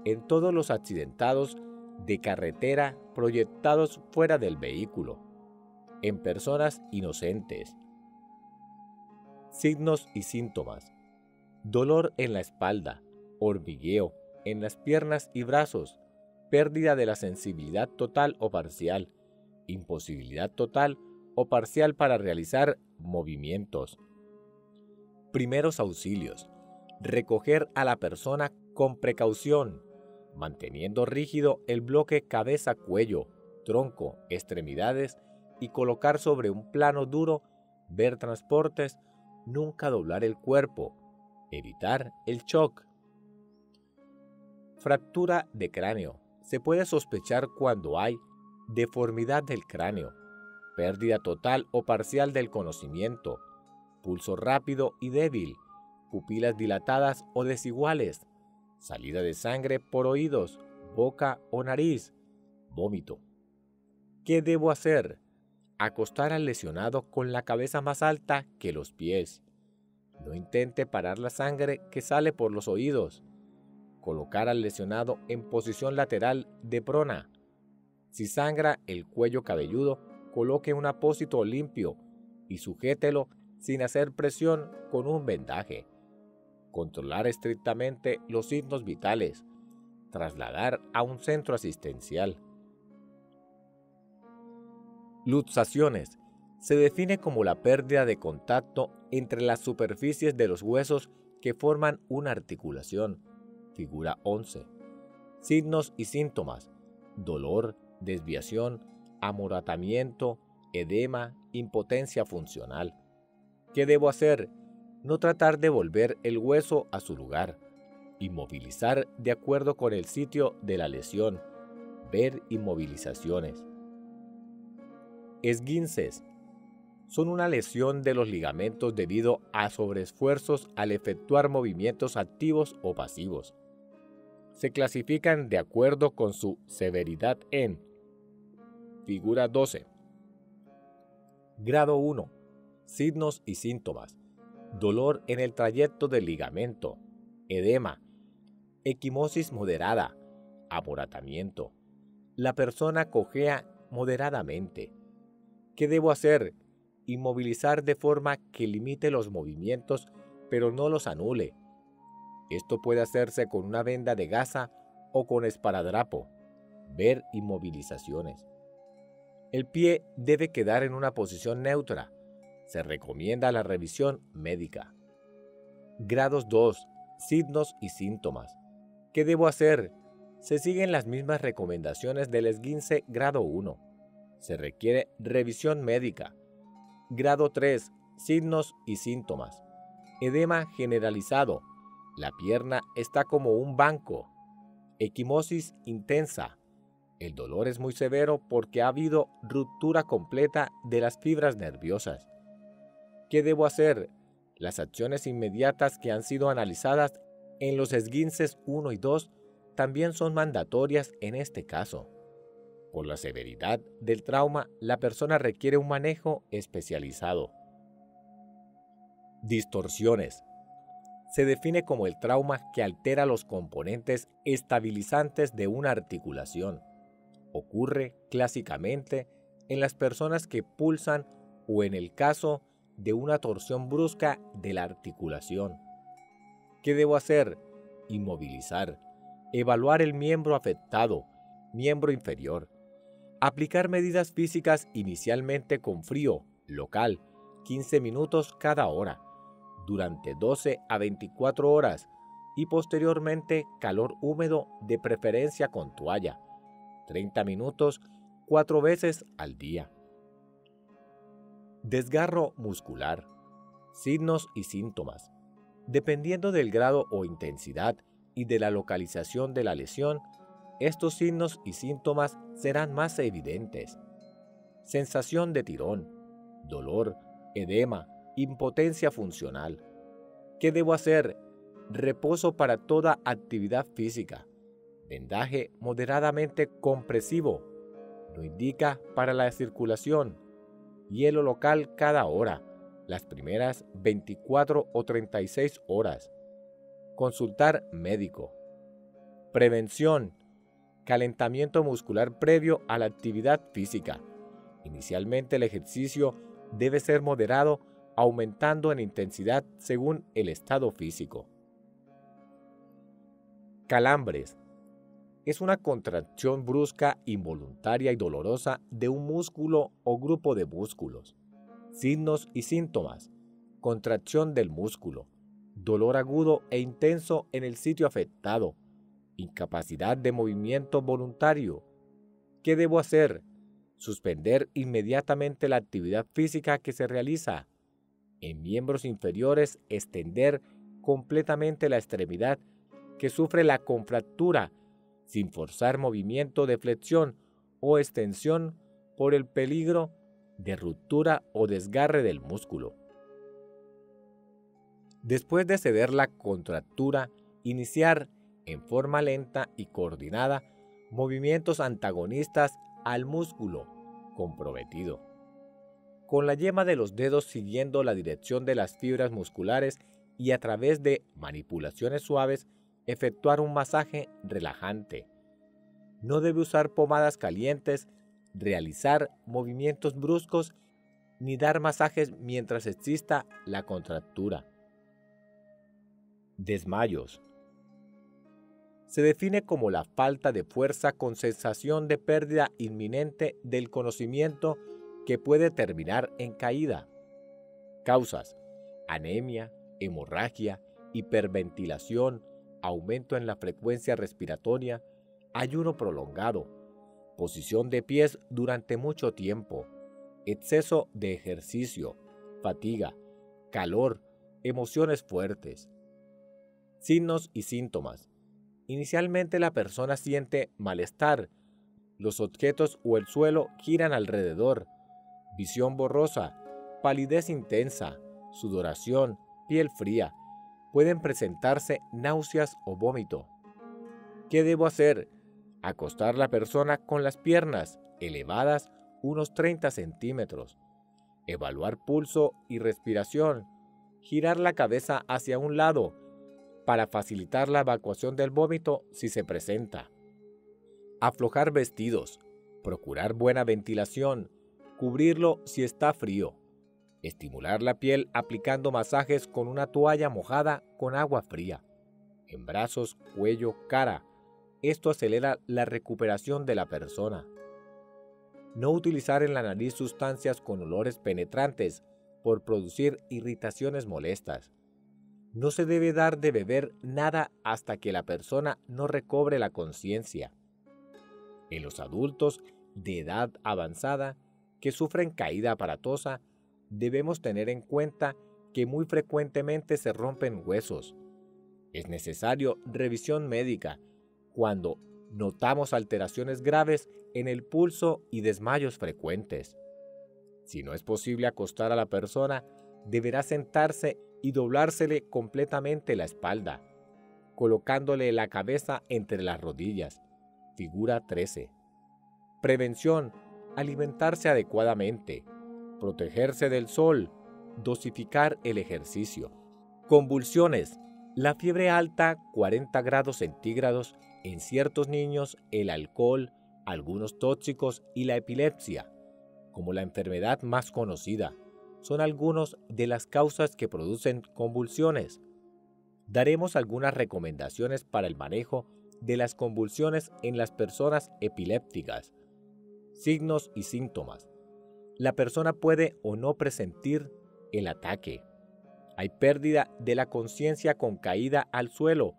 En todos los accidentados de carretera proyectados fuera del vehículo. En personas inocentes. Signos y síntomas: dolor en la espalda, hormigueo en las piernas y brazos, pérdida de la sensibilidad total o parcial, imposibilidad total o parcial para realizar movimientos. Primeros auxilios: recoger a la persona con precaución, manteniendo rígido el bloque cabeza-cuello, tronco, extremidades y colocar sobre un plano duro, ver transportes, nunca doblar el cuerpo, evitar el shock. Fractura de cráneo. Se puede sospechar cuando hay deformidad del cráneo, pérdida total o parcial del conocimiento, pulso rápido y débil, pupilas dilatadas o desiguales, salida de sangre por oídos, boca o nariz, vómito. ¿Qué debo hacer? Acostar al lesionado con la cabeza más alta que los pies. No intente parar la sangre que sale por los oídos. Colocar al lesionado en posición lateral de prona. Si sangra el cuello cabelludo, coloque un apósito limpio y sujételo sin hacer presión con un vendaje. Controlar estrictamente los signos vitales. Trasladar a un centro asistencial. Luxaciones. Se define como la pérdida de contacto entre las superficies de los huesos que forman una articulación. Figura 11. Signos y síntomas: dolor, desviación, amoratamiento, edema, impotencia funcional. ¿Qué debo hacer? No tratar de volver el hueso a su lugar. Inmovilizar de acuerdo con el sitio de la lesión. Ver inmovilizaciones. Esguinces. Son una lesión de los ligamentos debido a sobreesfuerzos al efectuar movimientos activos o pasivos. Se clasifican de acuerdo con su severidad en figura 12. Grado 1. Signos y síntomas: dolor en el trayecto del ligamento, edema, Equimosis moderada, amoratamiento. La persona cojea moderadamente. ¿Qué debo hacer? Inmovilizar de forma que limite los movimientos, pero no los anule. Esto puede hacerse con una venda de gasa o con esparadrapo. Ver inmovilizaciones. El pie debe quedar en una posición neutra. Se recomienda la revisión médica. Grados 2. Signos y síntomas. ¿Qué debo hacer? Se siguen las mismas recomendaciones del esguince grado 1. Se requiere revisión médica. Grado 3. Signos y síntomas. Edema generalizado. La pierna está como un banco. Equimosis intensa. El dolor es muy severo porque ha habido ruptura completa de las fibras nerviosas. ¿Qué debo hacer? Las acciones inmediatas que han sido analizadas en los esguinces 1 y 2 también son mandatorias en este caso. Por la severidad del trauma, la persona requiere un manejo especializado. Distorsiones. Se define como el trauma que altera los componentes estabilizantes de una articulación. Ocurre clásicamente en las personas que pulsan o en el caso de una torsión brusca de la articulación. ¿Qué debo hacer? Inmovilizar. Evaluar el miembro afectado, miembro inferior. Aplicar medidas físicas inicialmente con frío, local, 15 minutos cada hora, durante 12 a 24 horas y posteriormente calor húmedo de preferencia con toalla, 30 minutos 4 veces al día. Desgarro muscular. Signos y síntomas. Dependiendo del grado o intensidad y de la localización de la lesión, estos signos y síntomas serán más evidentes. Sensación de tirón, dolor, edema, impotencia funcional. ¿Qué debo hacer? Reposo para toda actividad física. Vendaje moderadamente compresivo. Lo indica para la circulación. Hielo local cada hora, las primeras 24 o 36 horas. Consultar médico. Prevención. Calentamiento muscular previo a la actividad física. Inicialmente el ejercicio debe ser moderado, aumentando en intensidad según el estado físico. Calambres. Es una contracción brusca, involuntaria y dolorosa de un músculo o grupo de músculos. Signos y síntomas. Contracción del músculo. Dolor agudo e intenso en el sitio afectado. Incapacidad de movimiento voluntario. ¿Qué debo hacer? Suspender inmediatamente la actividad física que se realiza. En miembros inferiores, extender completamente la extremidad que sufre la contractura sin forzar movimiento de flexión o extensión por el peligro de ruptura o desgarre del músculo. Después de ceder la contractura, iniciar en forma lenta y coordinada movimientos antagonistas al músculo comprometido, con la yema de los dedos siguiendo la dirección de las fibras musculares y a través de manipulaciones suaves efectuar un masaje relajante. No debe usar pomadas calientes, realizar movimientos bruscos ni dar masajes mientras exista la contractura. Desmayos. Se define como la falta de fuerza con sensación de pérdida inminente del conocimiento que puede terminar en caída. Causas: anemia, hemorragia, hiperventilación, aumento en la frecuencia respiratoria, ayuno prolongado, posición de pies durante mucho tiempo, exceso de ejercicio, fatiga, calor, emociones fuertes. Signos y síntomas. Inicialmente la persona siente malestar, los objetos o el suelo giran alrededor, visión borrosa, palidez intensa, sudoración, piel fría. Pueden presentarse náuseas o vómito. ¿Qué debo hacer? Acostar la persona con las piernas elevadas unos 30 centímetros. Evaluar pulso y respiración. Girar la cabeza hacia un lado. para facilitar la evacuación del vómito si se presenta. Aflojar vestidos, procurar buena ventilación, cubrirlo si está frío. Estimular la piel aplicando masajes con una toalla mojada con agua fría. En brazos, cuello, cara. Esto acelera la recuperación de la persona. No utilizar en la nariz sustancias con olores penetrantes por producir irritaciones molestas. No se debe dar de beber nada hasta que la persona no recobre la conciencia. En los adultos de edad avanzada que sufren caída aparatosa, debemos tener en cuenta que muy frecuentemente se rompen huesos. Es necesario revisión médica cuando notamos alteraciones graves en el pulso y desmayos frecuentes. Si no es posible acostar a la persona, deberá sentarse y doblársele completamente la espalda, colocándole la cabeza entre las rodillas. Figura 13. Prevención: alimentarse adecuadamente, protegerse del sol, dosificar el ejercicio. Convulsiones: la fiebre alta, 40 grados centígrados, en ciertos niños, el alcohol, algunos tóxicos y la epilepsia, como la enfermedad más conocida, son algunas de las causas que producen convulsiones. Daremos algunas recomendaciones para el manejo de las convulsiones en las personas epilépticas. Signos y síntomas: la persona puede o no presentir el ataque. Hay pérdida de la conciencia con caída al suelo,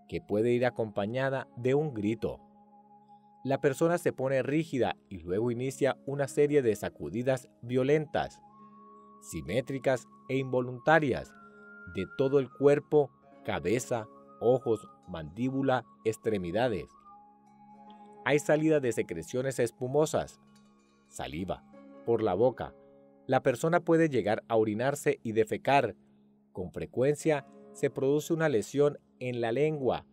que puede ir acompañada de un grito. La persona se pone rígida y luego inicia una serie de sacudidas violentas, simétricas e involuntarias, de todo el cuerpo, cabeza, ojos, mandíbula, extremidades. Hay salida de secreciones espumosas, saliva, por la boca. La persona puede llegar a orinarse y defecar. Con frecuencia se produce una lesión en la lengua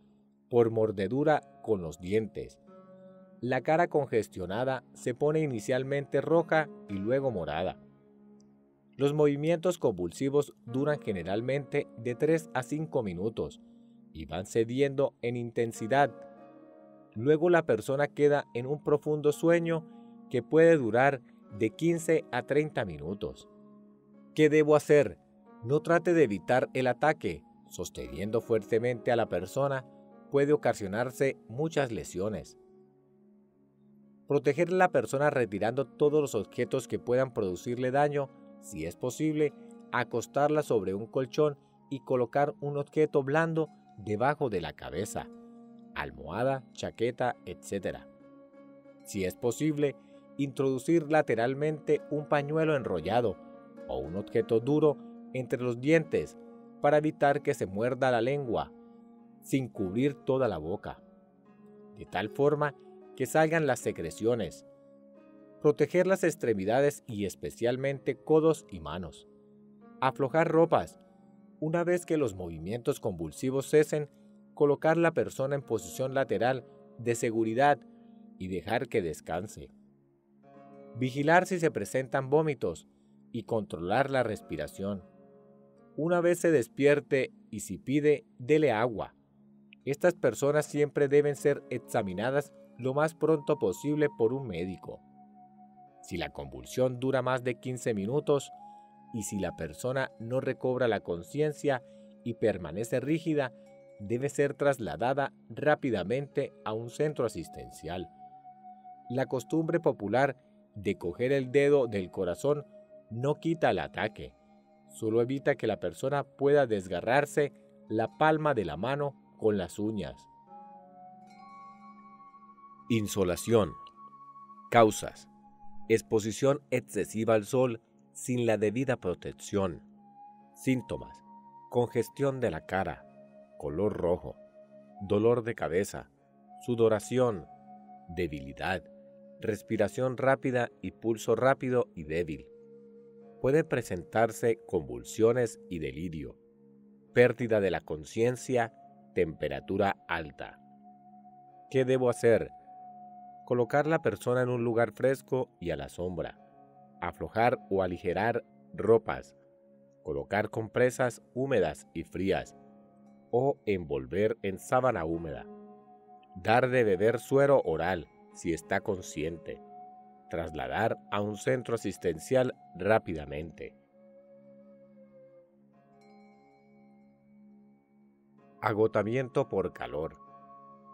por mordedura con los dientes. La cara congestionada se pone inicialmente roja y luego morada. Los movimientos convulsivos duran generalmente de 3 a 5 minutos y van cediendo en intensidad. Luego la persona queda en un profundo sueño que puede durar de 15 a 30 minutos. ¿Qué debo hacer? No trate de evitar el ataque. Sosteniendo fuertemente a la persona puede ocasionarse muchas lesiones. Proteger a la persona retirando todos los objetos que puedan producirle daño. Si es posible, acostarla sobre un colchón y colocar un objeto blando debajo de la cabeza, almohada, chaqueta, etc. Si es posible, introducir lateralmente un pañuelo enrollado o un objeto duro entre los dientes para evitar que se muerda la lengua, sin cubrir toda la boca, de tal forma que salgan las secreciones. Proteger las extremidades y especialmente codos y manos. Aflojar ropas. Una vez que los movimientos convulsivos cesen, colocar la persona en posición lateral de seguridad y dejar que descanse. Vigilar si se presentan vómitos y controlar la respiración. Una vez se despierte y si pide, dele agua. Estas personas siempre deben ser examinadas lo más pronto posible por un médico. Si la convulsión dura más de 15 minutos y si la persona no recobra la conciencia y permanece rígida, debe ser trasladada rápidamente a un centro asistencial. La costumbre popular de coger el dedo del corazón no quita el ataque, solo evita que la persona pueda desgarrarse la palma de la mano con las uñas. Insolación. Causas: exposición excesiva al sol sin la debida protección. Síntomas: congestión de la cara, color rojo, dolor de cabeza, sudoración, debilidad, respiración rápida y pulso rápido y débil. Pueden presentarse convulsiones y delirio, pérdida de la conciencia, temperatura alta. ¿Qué debo hacer? Colocar la persona en un lugar fresco y a la sombra. Aflojar o aligerar ropas. Colocar compresas húmedas y frías. o envolver en sábana húmeda. Dar de beber suero oral si está consciente. Trasladar a un centro asistencial rápidamente. Agotamiento por calor.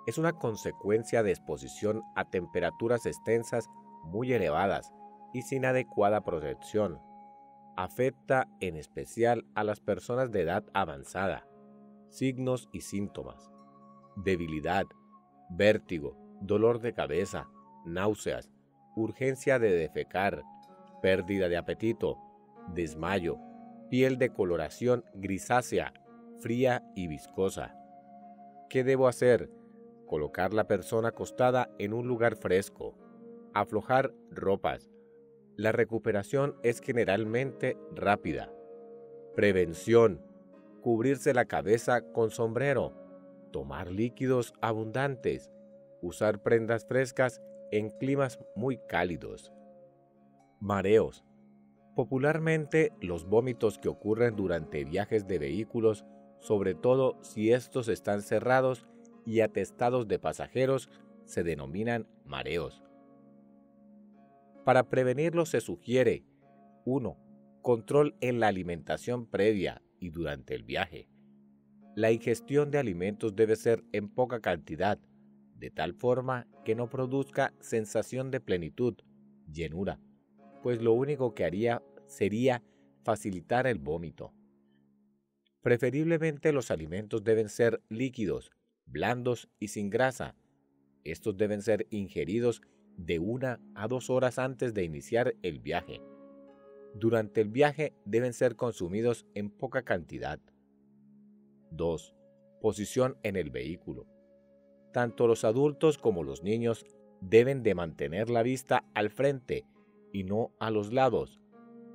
Es una consecuencia de exposición a temperaturas extensas muy elevadas y sin adecuada protección. Afecta en especial a las personas de edad avanzada. Signos y síntomas: debilidad, vértigo, dolor de cabeza, náuseas, urgencia de defecar, pérdida de apetito, desmayo, piel de coloración grisácea, fría y viscosa. ¿Qué debo hacer? Colocar la persona acostada en un lugar fresco. Aflojar ropas. La recuperación es generalmente rápida. Prevención: cubrirse la cabeza con sombrero. Tomar líquidos abundantes. Usar prendas frescas en climas muy cálidos. Mareos. Popularmente, los vómitos que ocurren durante viajes de vehículos, sobre todo si estos están cerrados y atestados de pasajeros, se denominan mareos. Para prevenirlos se sugiere: 1. Control en la alimentación previa y durante el viaje. La ingestión de alimentos debe ser en poca cantidad, de tal forma que no produzca sensación de plenitud, llenura, pues lo único que haría sería facilitar el vómito. Preferiblemente los alimentos deben ser líquidos, blandos y sin grasa. Estos deben ser ingeridos de 1 a 2 horas antes de iniciar el viaje. Durante el viaje deben ser consumidos en poca cantidad. 2. Posición en el vehículo. Tanto los adultos como los niños deben de mantener la vista al frente y no a los lados,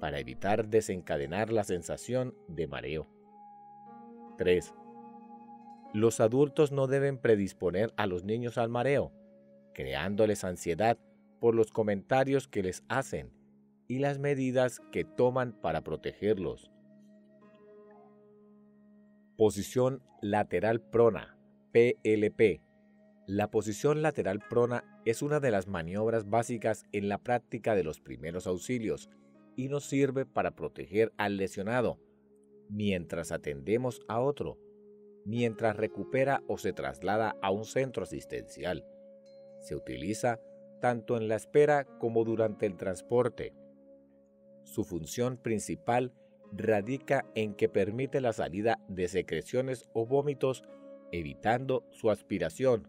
para evitar desencadenar la sensación de mareo. 3. Los adultos no deben predisponer a los niños al mareo, creándoles ansiedad por los comentarios que les hacen y las medidas que toman para protegerlos. Posición lateral prona, PLP. La posición lateral prona es una de las maniobras básicas en la práctica de los primeros auxilios y nos sirve para proteger al lesionado mientras atendemos a otro, mientras recupera o se traslada a un centro asistencial. Se utiliza tanto en la espera como durante el transporte. Su función principal radica en que permite la salida de secreciones o vómitos, evitando su aspiración,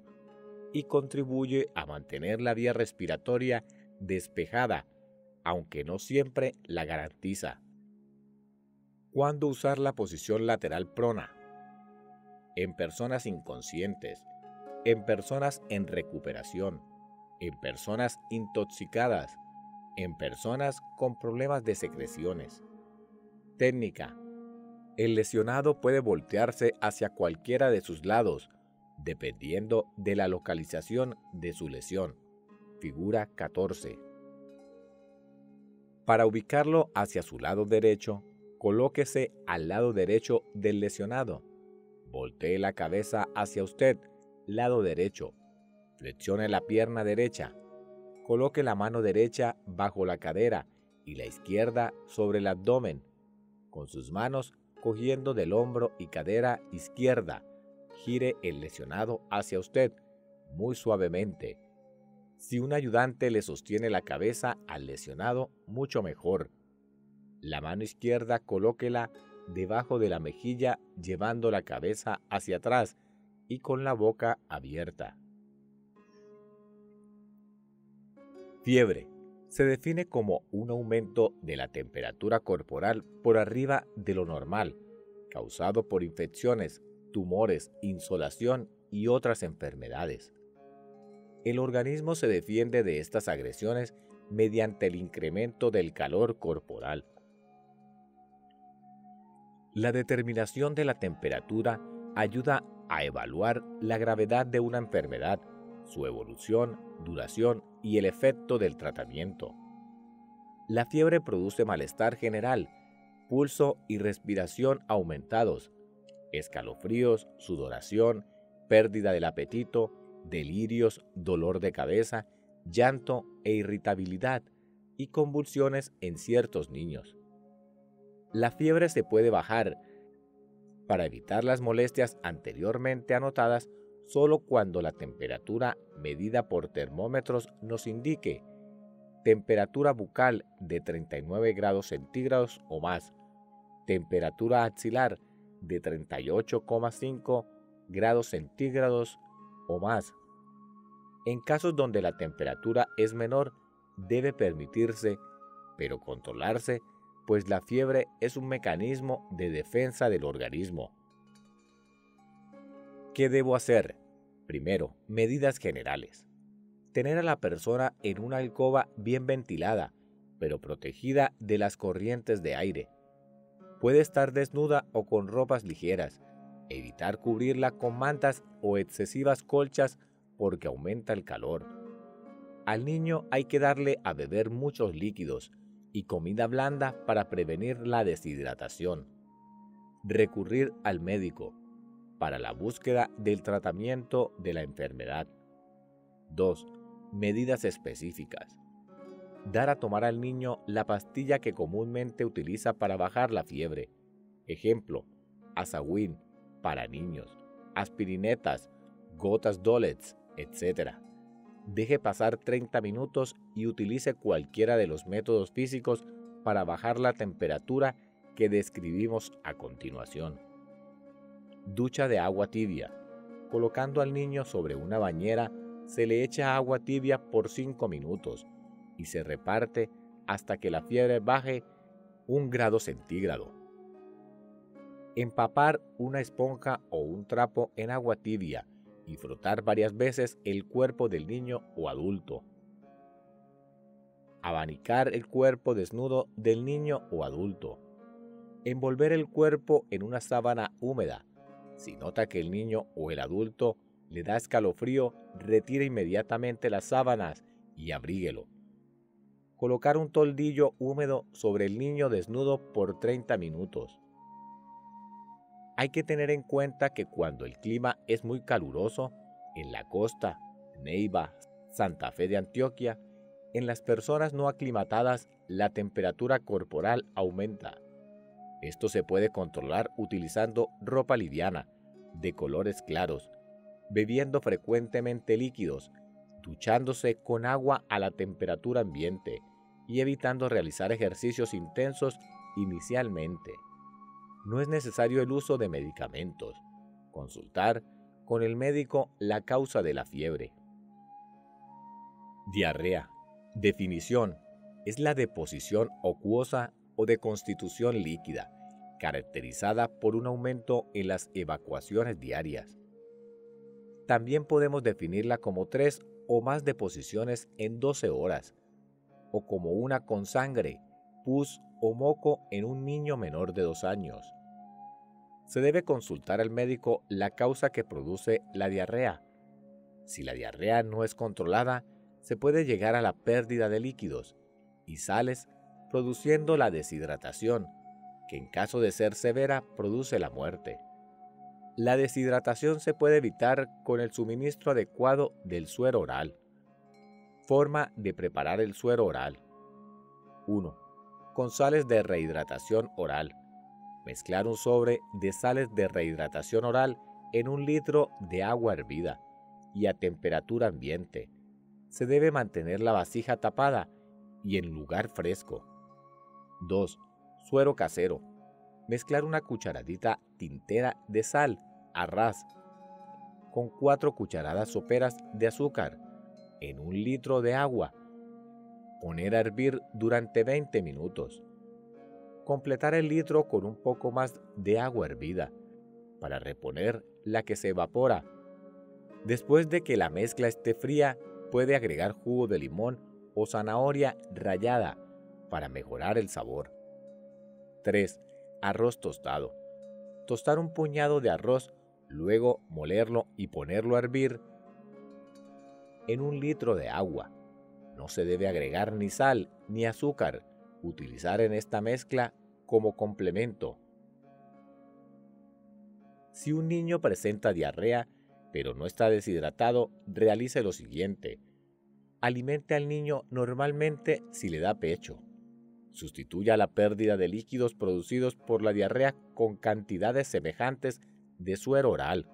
y contribuye a mantener la vía respiratoria despejada, aunque no siempre la garantiza. ¿Cuándo usar la posición lateral prona? En personas inconscientes, en personas en recuperación, en personas intoxicadas, en personas con problemas de secreciones. Técnica: el lesionado puede voltearse hacia cualquiera de sus lados, dependiendo de la localización de su lesión. Figura 14. Para ubicarlo hacia su lado derecho, colóquese al lado derecho del lesionado. Voltee la cabeza hacia usted, lado derecho. Flexione la pierna derecha. Coloque la mano derecha bajo la cadera y la izquierda sobre el abdomen, con sus manos cogiendo del hombro y cadera izquierda. Gire el lesionado hacia usted, muy suavemente. Si un ayudante le sostiene la cabeza al lesionado, mucho mejor. La mano izquierda colóquela debajo de la mejilla, llevando la cabeza hacia atrás y con la boca abierta. Fiebre. Se define como un aumento de la temperatura corporal por arriba de lo normal, causado por infecciones, tumores, insolación y otras enfermedades. El organismo se defiende de estas agresiones mediante el incremento del calor corporal. La determinación de la temperatura ayuda a evaluar la gravedad de una enfermedad, su evolución, duración y el efecto del tratamiento. La fiebre produce malestar general, pulso y respiración aumentados, escalofríos, sudoración, pérdida del apetito, delirios, dolor de cabeza, llanto e irritabilidad y convulsiones en ciertos niños. La fiebre se puede bajar para evitar las molestias anteriormente anotadas solo cuando la temperatura medida por termómetros nos indique temperatura bucal de 39 grados centígrados o más, temperatura axilar de 38,5 grados centígrados o más. En casos donde la temperatura es menor, debe permitirse, pero controlarse, pues la fiebre es un mecanismo de defensa del organismo. ¿Qué debo hacer? Primero, medidas generales. Tener a la persona en una alcoba bien ventilada, pero protegida de las corrientes de aire. Puede estar desnuda o con ropas ligeras. Evitar cubrirla con mantas o excesivas colchas porque aumenta el calor. Al niño hay que darle a beber muchos líquidos y comida blanda para prevenir la deshidratación. Recurrir al médico para la búsqueda del tratamiento de la enfermedad. 2. Medidas específicas. Dar a tomar al niño la pastilla que comúnmente utiliza para bajar la fiebre. Ejemplo, Azawin para niños, aspirinetas, gotas Dolets, etc. Deje pasar 30 minutos y utilice cualquiera de los métodos físicos para bajar la temperatura que describimos a continuación. Ducha de agua tibia. Colocando al niño sobre una bañera, se le echa agua tibia por 5 minutos y se reparte hasta que la fiebre baje 1 grado centígrado. Empapar una esponja o un trapo en agua tibia y frotar varias veces el cuerpo del niño o adulto. Abanicar el cuerpo desnudo del niño o adulto. Envolver el cuerpo en una sábana húmeda. Si nota que el niño o el adulto le da escalofrío, retire inmediatamente las sábanas y abríguelo. Colocar un toldillo húmedo sobre el niño desnudo por 30 minutos. Hay que tener en cuenta que cuando el clima es muy caluroso, en la costa, Neiva, Santa Fe de Antioquia, en las personas no aclimatadas la temperatura corporal aumenta. Esto se puede controlar utilizando ropa liviana, de colores claros, bebiendo frecuentemente líquidos, duchándose con agua a la temperatura ambiente y evitando realizar ejercicios intensos inicialmente. No es necesario el uso de medicamentos. Consultar con el médico la causa de la fiebre. Diarrea. Definición: es la deposición acuosa o de constitución líquida, caracterizada por un aumento en las evacuaciones diarias. También podemos definirla como 3 o más deposiciones en 12 horas, o como una con sangre, pus o moco en un niño menor de 2 años. Se debe consultar al médico la causa que produce la diarrea. Si la diarrea no es controlada, se puede llegar a la pérdida de líquidos y sales, produciendo la deshidratación, que en caso de ser severa produce la muerte. La deshidratación se puede evitar con el suministro adecuado del suero oral. Forma de preparar el suero oral. 1. Con sales de rehidratación oral. Mezclar un sobre de sales de rehidratación oral en 1 litro de agua hervida y a temperatura ambiente. Se debe mantener la vasija tapada y en lugar fresco. 2. Suero casero. Mezclar una cucharadita tintera de sal a ras con 4 cucharadas soperas de azúcar en 1 litro de agua. Poner a hervir durante 20 minutos. Completar el litro con un poco más de agua hervida para reponer la que se evapora. Después de que la mezcla esté fría, puede agregar jugo de limón o zanahoria rallada para mejorar el sabor. 3. Arroz tostado. Tostar un puñado de arroz, luego molerlo y ponerlo a hervir en 1 litro de agua. No se debe agregar ni sal ni azúcar. Utilizar en esta mezcla como complemento. Si un niño presenta diarrea, pero no está deshidratado, realice lo siguiente. Alimente al niño normalmente si le da pecho. Sustituya la pérdida de líquidos producidos por la diarrea con cantidades semejantes de suero oral.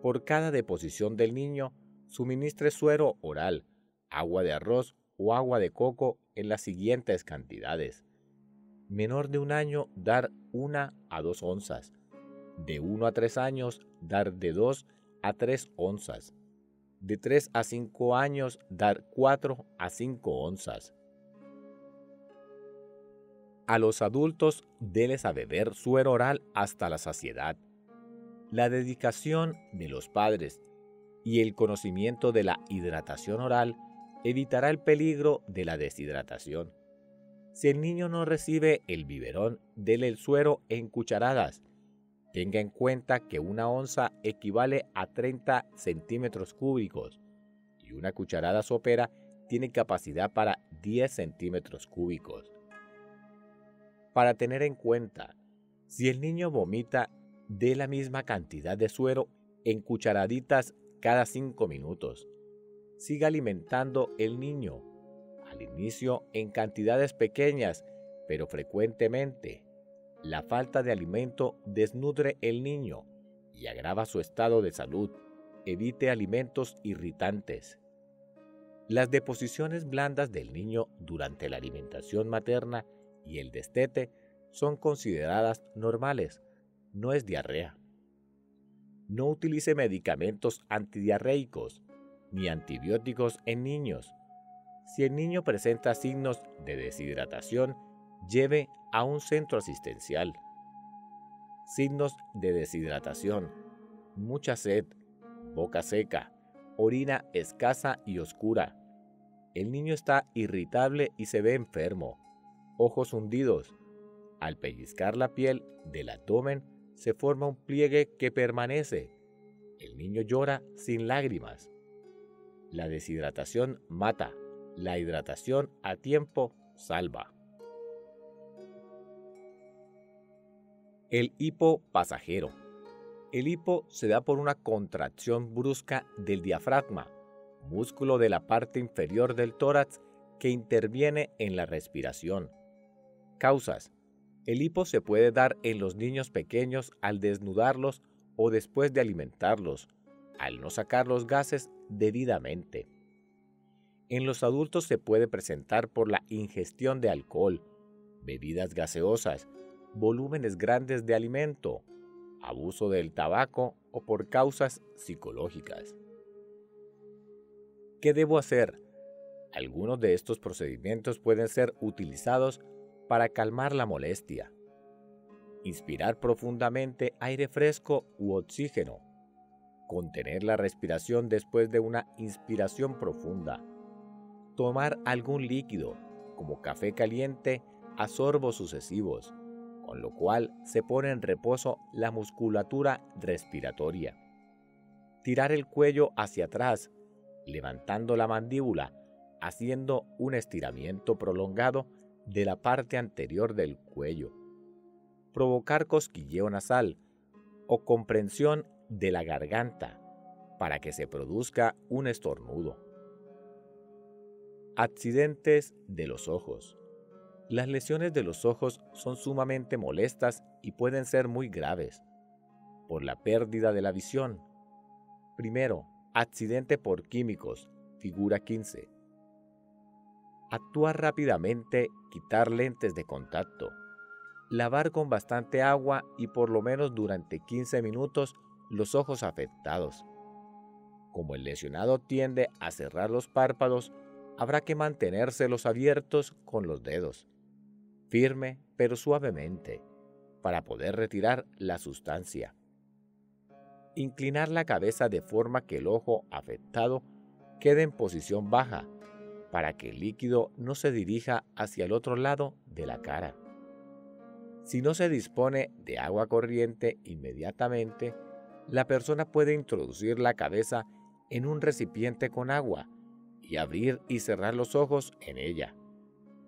Por cada deposición del niño, suministre suero oral, agua de arroz o agua de coco en las siguientes cantidades. Menor de 1 año, dar 1 a 2 onzas. De 1 a 3 años, dar de 2 a 3 onzas. De 3 a 5 años, dar 4 a 5 onzas. A los adultos, déles a beber suero oral hasta la saciedad. La dedicación de los padres y el conocimiento de la hidratación oral evitará el peligro de la deshidratación. Si el niño no recibe el biberón, dele el suero en cucharadas. Tenga en cuenta que 1 onza equivale a 30 centímetros cúbicos y una cucharada sopera tiene capacidad para 10 centímetros cúbicos. Para tener en cuenta, si el niño vomita, dé la misma cantidad de suero en cucharaditas cada 5 minutos. Siga alimentando el niño, al inicio en cantidades pequeñas, pero frecuentemente. La falta de alimento desnutre el niño y agrava su estado de salud. Evite alimentos irritantes. Las deposiciones blandas del niño durante la alimentación materna y el destete son consideradas normales. No es diarrea. No utilice medicamentos antidiarreicos ni antibióticos en niños. Si el niño presenta signos de deshidratación, lleve a un centro asistencial. Signos de deshidratación: mucha sed, boca seca, orina escasa y oscura. El niño está irritable y se ve enfermo. Ojos hundidos. Al pellizcar la piel del abdomen se forma un pliegue que permanece. El niño llora sin lágrimas. La deshidratación mata. La hidratación a tiempo salva. El hipo pasajero. El hipo se da por una contracción brusca del diafragma, músculo de la parte inferior del tórax que interviene en la respiración. Causas. El hipo se puede dar en los niños pequeños al desnudarlos o después de alimentarlos, al no sacar los gases debidamente. En los adultos se puede presentar por la ingestión de alcohol, bebidas gaseosas, volúmenes grandes de alimento, abuso del tabaco o por causas psicológicas. ¿Qué debo hacer? Algunos de estos procedimientos pueden ser utilizados para calmar la molestia. Inspirar profundamente aire fresco u oxígeno. Contener la respiración después de una inspiración profunda. Tomar algún líquido, como café caliente, a sorbos sucesivos, con lo cual se pone en reposo la musculatura respiratoria. Tirar el cuello hacia atrás, levantando la mandíbula, haciendo un estiramiento prolongado de la parte anterior del cuello. Provocar cosquilleo nasal o comprensión de la garganta para que se produzca un estornudo. Accidentes de los ojos. Las lesiones de los ojos son sumamente molestas y pueden ser muy graves por la pérdida de la visión. Primero, accidente por químicos, figura 15. Actuar rápidamente, quitar lentes de contacto. Lavar con bastante agua y por lo menos durante 15 minutos los ojos afectados. Como el lesionado tiende a cerrar los párpados, habrá que mantenérselos abiertos con los dedos, firme pero suavemente, para poder retirar la sustancia. Inclinar la cabeza de forma que el ojo afectado quede en posición baja, para que el líquido no se dirija hacia el otro lado de la cara. Si no se dispone de agua corriente inmediatamente, la persona puede introducir la cabeza en un recipiente con agua y abrir y cerrar los ojos en ella,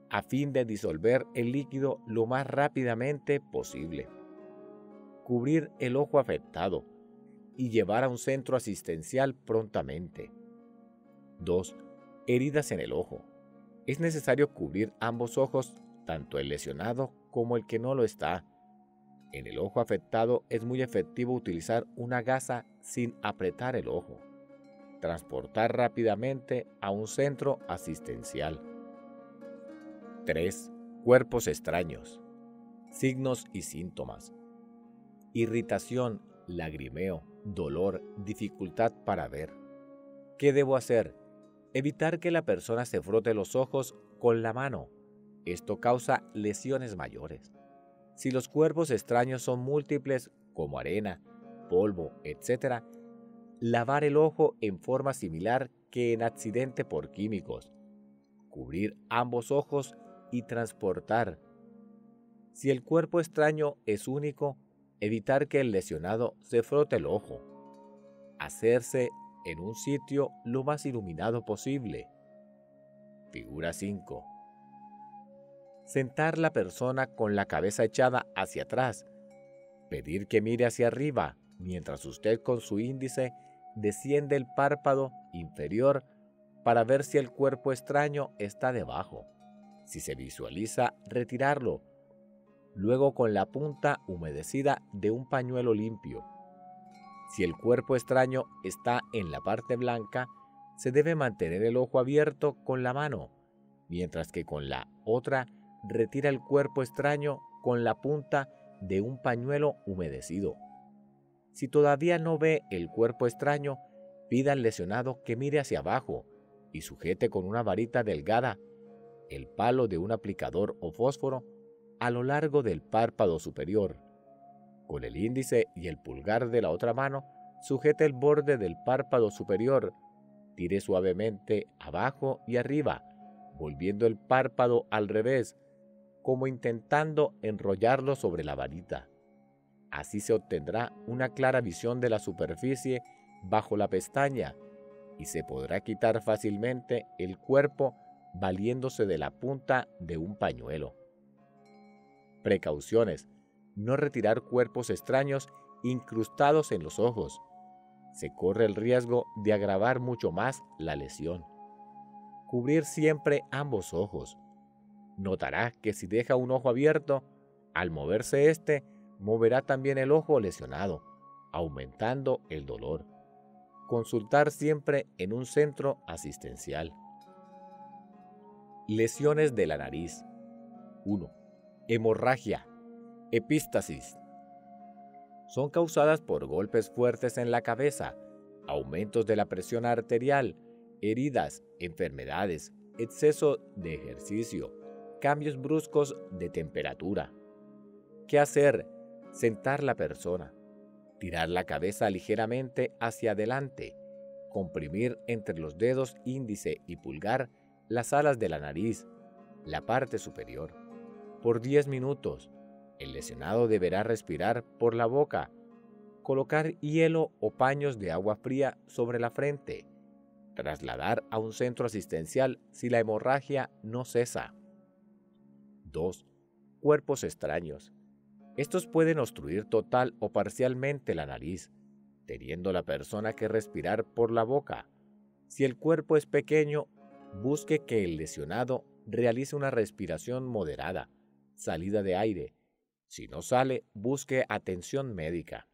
a fin de disolver el líquido lo más rápidamente posible. Cubrir el ojo afectado y llevar a un centro asistencial prontamente. 2. Heridas en el ojo. Es necesario cubrir ambos ojos, tanto el lesionado como el que no lo está. En el ojo afectado es muy efectivo utilizar una gasa sin apretar el ojo. Transportar rápidamente a un centro asistencial. 3. Cuerpos extraños. Signos y síntomas. Irritación, lagrimeo, dolor, dificultad para ver. ¿Qué debo hacer? Evitar que la persona se frote los ojos con la mano. Esto causa lesiones mayores. Si los cuerpos extraños son múltiples, como arena, polvo, etc., lavar el ojo en forma similar que en accidente por químicos. Cubrir ambos ojos y transportar. Si el cuerpo extraño es único, evitar que el lesionado se frote el ojo. Hacerse en un sitio lo más iluminado posible. Figura 5. Sentar la persona con la cabeza echada hacia atrás. Pedir que mire hacia arriba, mientras usted con su índice desciende el párpado inferior para ver si el cuerpo extraño está debajo. Si se visualiza, retirarlo. Luego con la punta humedecida de un pañuelo limpio. Si el cuerpo extraño está en la parte blanca, se debe mantener el ojo abierto con la mano, mientras que con la otra retira el cuerpo extraño con la punta de un pañuelo humedecido. Si todavía no ve el cuerpo extraño, pida al lesionado que mire hacia abajo y sujete con una varita delgada el palo de un aplicador o fósforo a lo largo del párpado superior. Con el índice y el pulgar de la otra mano, sujete el borde del párpado superior, tire suavemente abajo y arriba, volviendo el párpado al revés, como intentando enrollarlo sobre la varita. Así se obtendrá una clara visión de la superficie bajo la pestaña y se podrá quitar fácilmente el cuerpo valiéndose de la punta de un pañuelo. Precauciones: no retirar cuerpos extraños incrustados en los ojos. Se corre el riesgo de agravar mucho más la lesión. Cubrir siempre ambos ojos. Notará que si deja un ojo abierto, al moverse este, moverá también el ojo lesionado, aumentando el dolor. Consultar siempre en un centro asistencial. Lesiones de la nariz. 1. Hemorragia, epístasis. Son causadas por golpes fuertes en la cabeza, aumentos de la presión arterial, heridas, enfermedades, exceso de ejercicio, cambios bruscos de temperatura. ¿Qué hacer? Sentar la persona, tirar la cabeza ligeramente hacia adelante, comprimir entre los dedos índice y pulgar las alas de la nariz, la parte superior. Por 10 minutos, el lesionado deberá respirar por la boca, colocar hielo o paños de agua fría sobre la frente, trasladar a un centro asistencial si la hemorragia no cesa. 2. Cuerpos extraños. Estos pueden obstruir total o parcialmente la nariz, teniendo la persona que respirar por la boca. Si el cuerpo es pequeño, busque que el lesionado realice una respiración moderada, salida de aire. Si no sale, busque atención médica.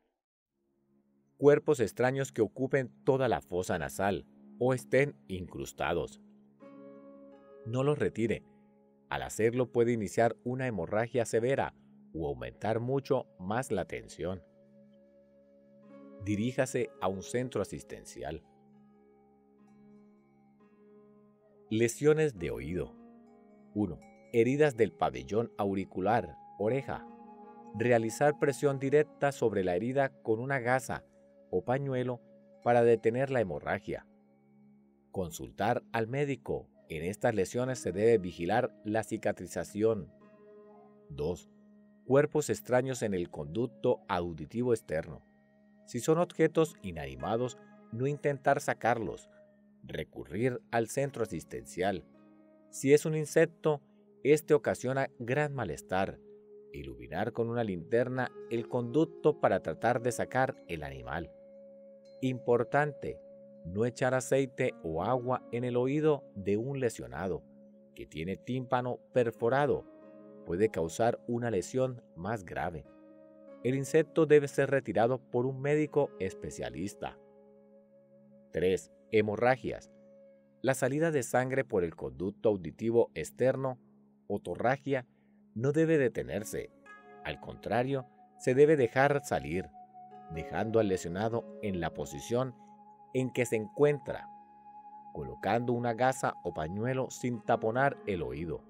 Cuerpos extraños que ocupen toda la fosa nasal o estén incrustados. No los retire. Al hacerlo puede iniciar una hemorragia severa o aumentar mucho más la tensión. Diríjase a un centro asistencial. Lesiones de oído. 1. Heridas del pabellón auricular, oreja. Realizar presión directa sobre la herida con una gasa o pañuelo para detener la hemorragia. Consultar al médico. En estas lesiones se debe vigilar la cicatrización. 2. Cuerpos extraños en el conducto auditivo externo. Si son objetos inanimados, no intentar sacarlos. Recurrir al centro asistencial. Si es un insecto, este ocasiona gran malestar. Iluminar con una linterna el conducto para tratar de sacar el animal. Importante, no echar aceite o agua en el oído de un lesionado que tiene tímpano perforado. Puede causar una lesión más grave. El insecto debe ser retirado por un médico especialista. 3. Hemorragias. La salida de sangre por el conducto auditivo externo, otorragia, no debe detenerse. Al contrario, se debe dejar salir, dejando al lesionado en la posición en que se encuentra, colocando una gasa o pañuelo sin taponar el oído.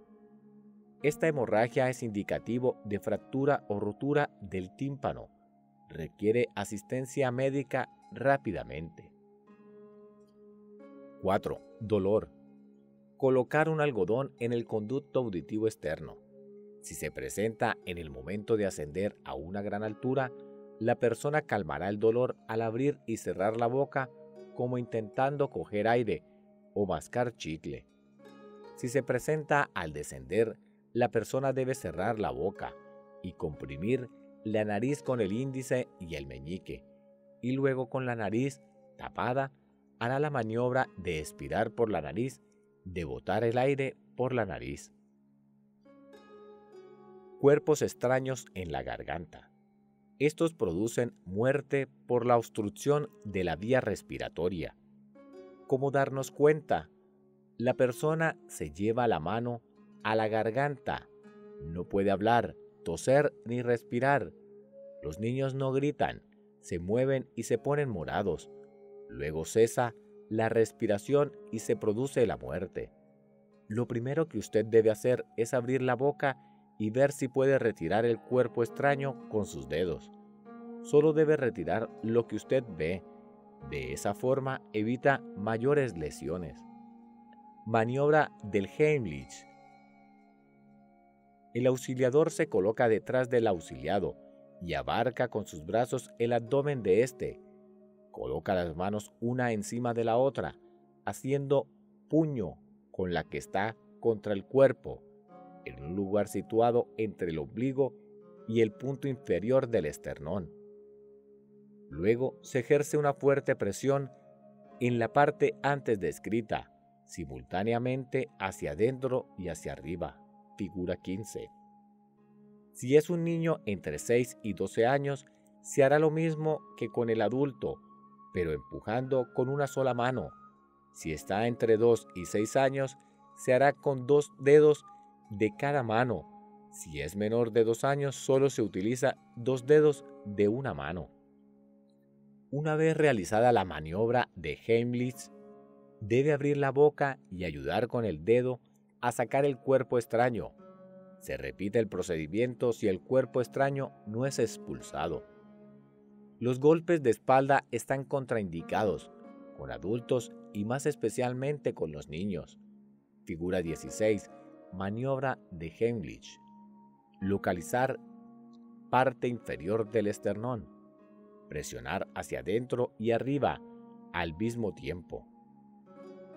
Esta hemorragia es indicativo de fractura o rotura del tímpano. Requiere asistencia médica rápidamente. 4. Dolor. Colocar un algodón en el conducto auditivo externo. Si se presenta en el momento de ascender a una gran altura, la persona calmará el dolor al abrir y cerrar la boca como intentando coger aire o mascar chicle. Si se presenta al descender, la persona debe cerrar la boca y comprimir la nariz con el índice y el meñique, y luego con la nariz tapada hará la maniobra de expirar por la nariz, de botar el aire por la nariz. Cuerpos extraños en la garganta. Estos producen muerte por la obstrucción de la vía respiratoria. ¿Cómo darnos cuenta? La persona se lleva la mano a la garganta. No puede hablar, toser ni respirar. Los niños no gritan, se mueven y se ponen morados. Luego cesa la respiración y se produce la muerte. Lo primero que usted debe hacer es abrir la boca y ver si puede retirar el cuerpo extraño con sus dedos. Solo debe retirar lo que usted ve. De esa forma evita mayores lesiones. Maniobra del Heimlich. El auxiliador se coloca detrás del auxiliado y abarca con sus brazos el abdomen de éste. Coloca las manos una encima de la otra, haciendo puño con la que está contra el cuerpo, en un lugar situado entre el ombligo y el punto inferior del esternón. Luego se ejerce una fuerte presión en la parte antes descrita, simultáneamente hacia adentro y hacia arriba. Figura 15. Si es un niño entre 6 y 12 años, se hará lo mismo que con el adulto, pero empujando con una sola mano. Si está entre 2 y 6 años, se hará con 2 dedos de cada mano. Si es menor de 2 años, solo se utiliza 2 dedos de una mano. Una vez realizada la maniobra de Heimlich, debe abrir la boca y ayudar con el dedo a sacar el cuerpo extraño. Se repite el procedimiento si el cuerpo extraño no es expulsado. Los golpes de espalda están contraindicados con adultos y más especialmente con los niños. Figura 16. Maniobra de Heimlich. Localizar parte inferior del esternón. Presionar hacia adentro y arriba al mismo tiempo.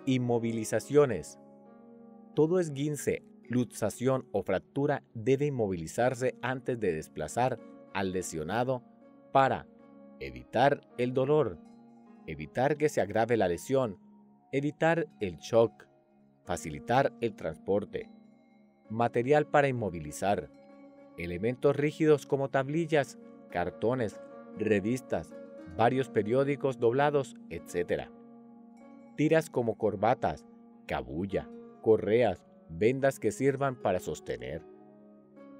Inmovilizaciones. Todo esguince, luxación o fractura debe inmovilizarse antes de desplazar al lesionado para evitar el dolor, evitar que se agrave la lesión, evitar el shock, facilitar el transporte. Material para inmovilizar. Elementos rígidos como tablillas, cartones, revistas, varios periódicos doblados, etc. Tiras como corbatas, cabuya, correas, vendas que sirvan para sostener.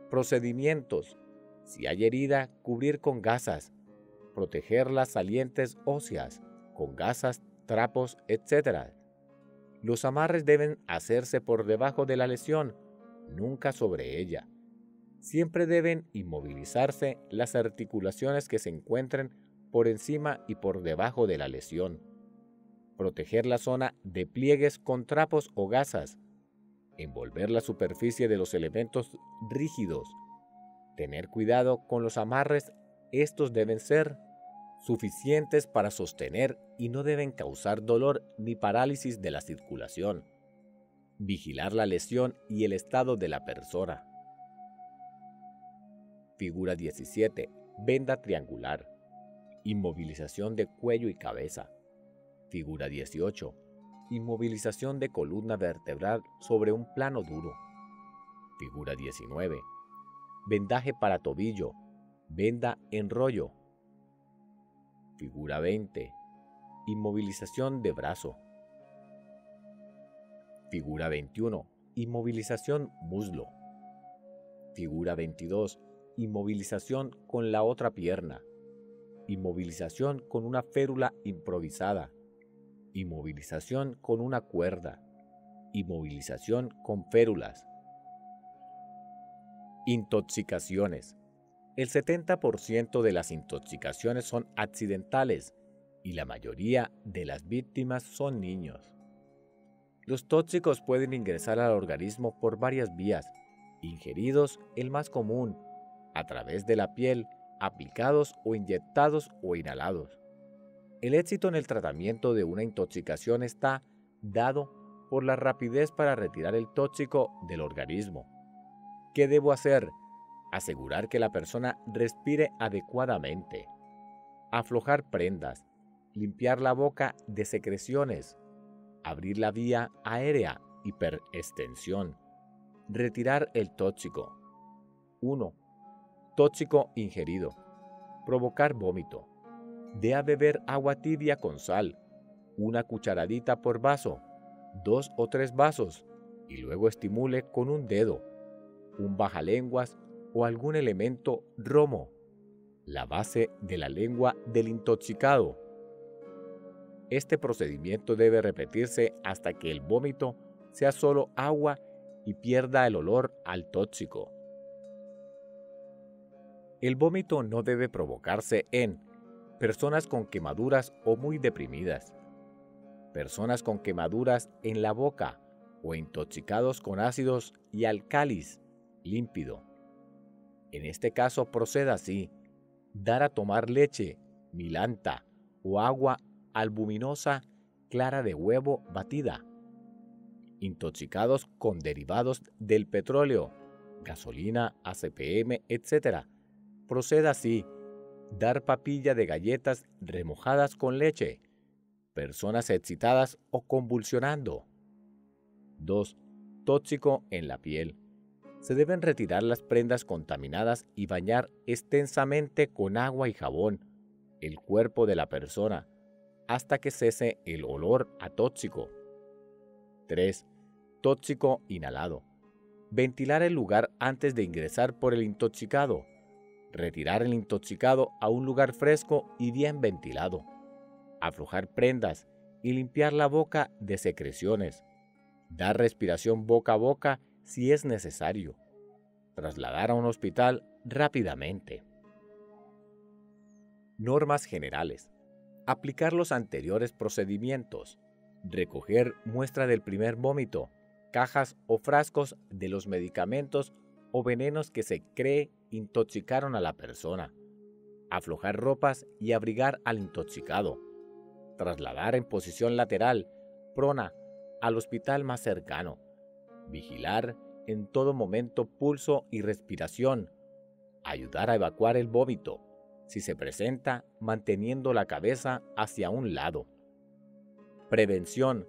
Procedimientos. Si hay herida, cubrir con gasas. Proteger las salientes óseas con gasas, trapos, etc. Los amarres deben hacerse por debajo de la lesión, nunca sobre ella. Siempre deben inmovilizarse las articulaciones que se encuentren por encima y por debajo de la lesión. Proteger la zona de pliegues con trapos o gasas. Envolver la superficie de los elementos rígidos. Tener cuidado con los amarres, estos deben ser suficientes para sostener y no deben causar dolor ni parálisis de la circulación. Vigilar la lesión y el estado de la persona. Figura 17. Venda triangular. Inmovilización de cuello y cabeza. Figura 18. Inmovilización de columna vertebral sobre un plano duro. Figura 19. Vendaje para tobillo. Venda en rollo. Figura 20. Inmovilización de brazo. Figura 21. Inmovilización muslo. Figura 22. Inmovilización con la otra pierna. Inmovilización con una férula improvisada. Inmovilización con una cuerda. Inmovilización con férulas. Intoxicaciones. El 70% de las intoxicaciones son accidentales y la mayoría de las víctimas son niños. Los tóxicos pueden ingresar al organismo por varias vías, ingeridos el más común, a través de la piel, aplicados o inyectados o inhalados. El éxito en el tratamiento de una intoxicación está dado por la rapidez para retirar el tóxico del organismo. ¿Qué debo hacer? Asegurar que la persona respire adecuadamente, aflojar prendas, limpiar la boca de secreciones, abrir la vía aérea, hiperextensión, retirar el tóxico. 1. Tóxico ingerido. Provocar vómito. Dé a beber agua tibia con sal, una cucharadita por vaso, 2 o 3 vasos, y luego estimule con un dedo, un bajalenguas o algún elemento romo, la base de la lengua del intoxicado. Este procedimiento debe repetirse hasta que el vómito sea solo agua y pierda el olor al tóxico. El vómito no debe provocarse en personas con quemaduras o muy deprimidas, personas con quemaduras en la boca o intoxicados con ácidos y álcalis límpido. En este caso proceda así: dar a tomar leche, milanta o agua albuminosa clara de huevo batida. Intoxicados con derivados del petróleo, gasolina, ACPM, etc. Proceda así: dar papilla de galletas remojadas con leche. Personas excitadas o convulsionando. 2. Tóxico en la piel. Se deben retirar las prendas contaminadas y bañar extensamente con agua y jabón el cuerpo de la persona hasta que cese el olor a tóxico. 3. Tóxico inhalado. Ventilar el lugar antes de ingresar por el intoxicado. Retirar el intoxicado a un lugar fresco y bien ventilado. Aflojar prendas y limpiar la boca de secreciones. Dar respiración boca a boca si es necesario. Trasladar a un hospital rápidamente. Normas generales. Aplicar los anteriores procedimientos. Recoger muestra del primer vómito, cajas o frascos de los medicamentos o venenos que se cree intoxicaron a la persona. Aflojar ropas y abrigar al intoxicado. Trasladar en posición lateral, prona, al hospital más cercano. Vigilar en todo momento pulso y respiración. Ayudar a evacuar el vómito, si se presenta, manteniendo la cabeza hacia un lado. Prevención.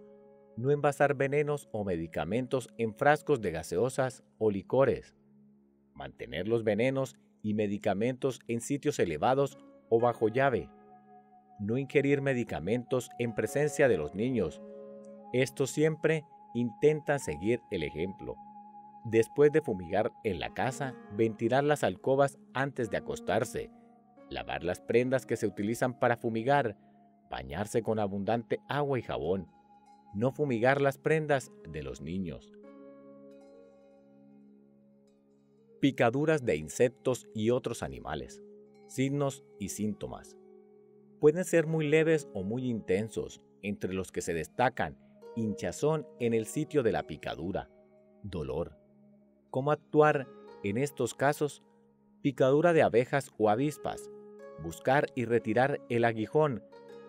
No envasar venenos o medicamentos en frascos de gaseosas o licores. Mantener los venenos y medicamentos en sitios elevados o bajo llave. No ingerir medicamentos en presencia de los niños. Estos siempre intentan seguir el ejemplo. Después de fumigar en la casa, ventilar las alcobas antes de acostarse. Lavar las prendas que se utilizan para fumigar. Bañarse con abundante agua y jabón. No fumigar las prendas de los niños. Picaduras de insectos y otros animales. Signos y síntomas. Pueden ser muy leves o muy intensos, entre los que se destacan hinchazón en el sitio de la picadura, dolor. ¿Cómo actuar en estos casos? Picadura de abejas o avispas. Buscar y retirar el aguijón,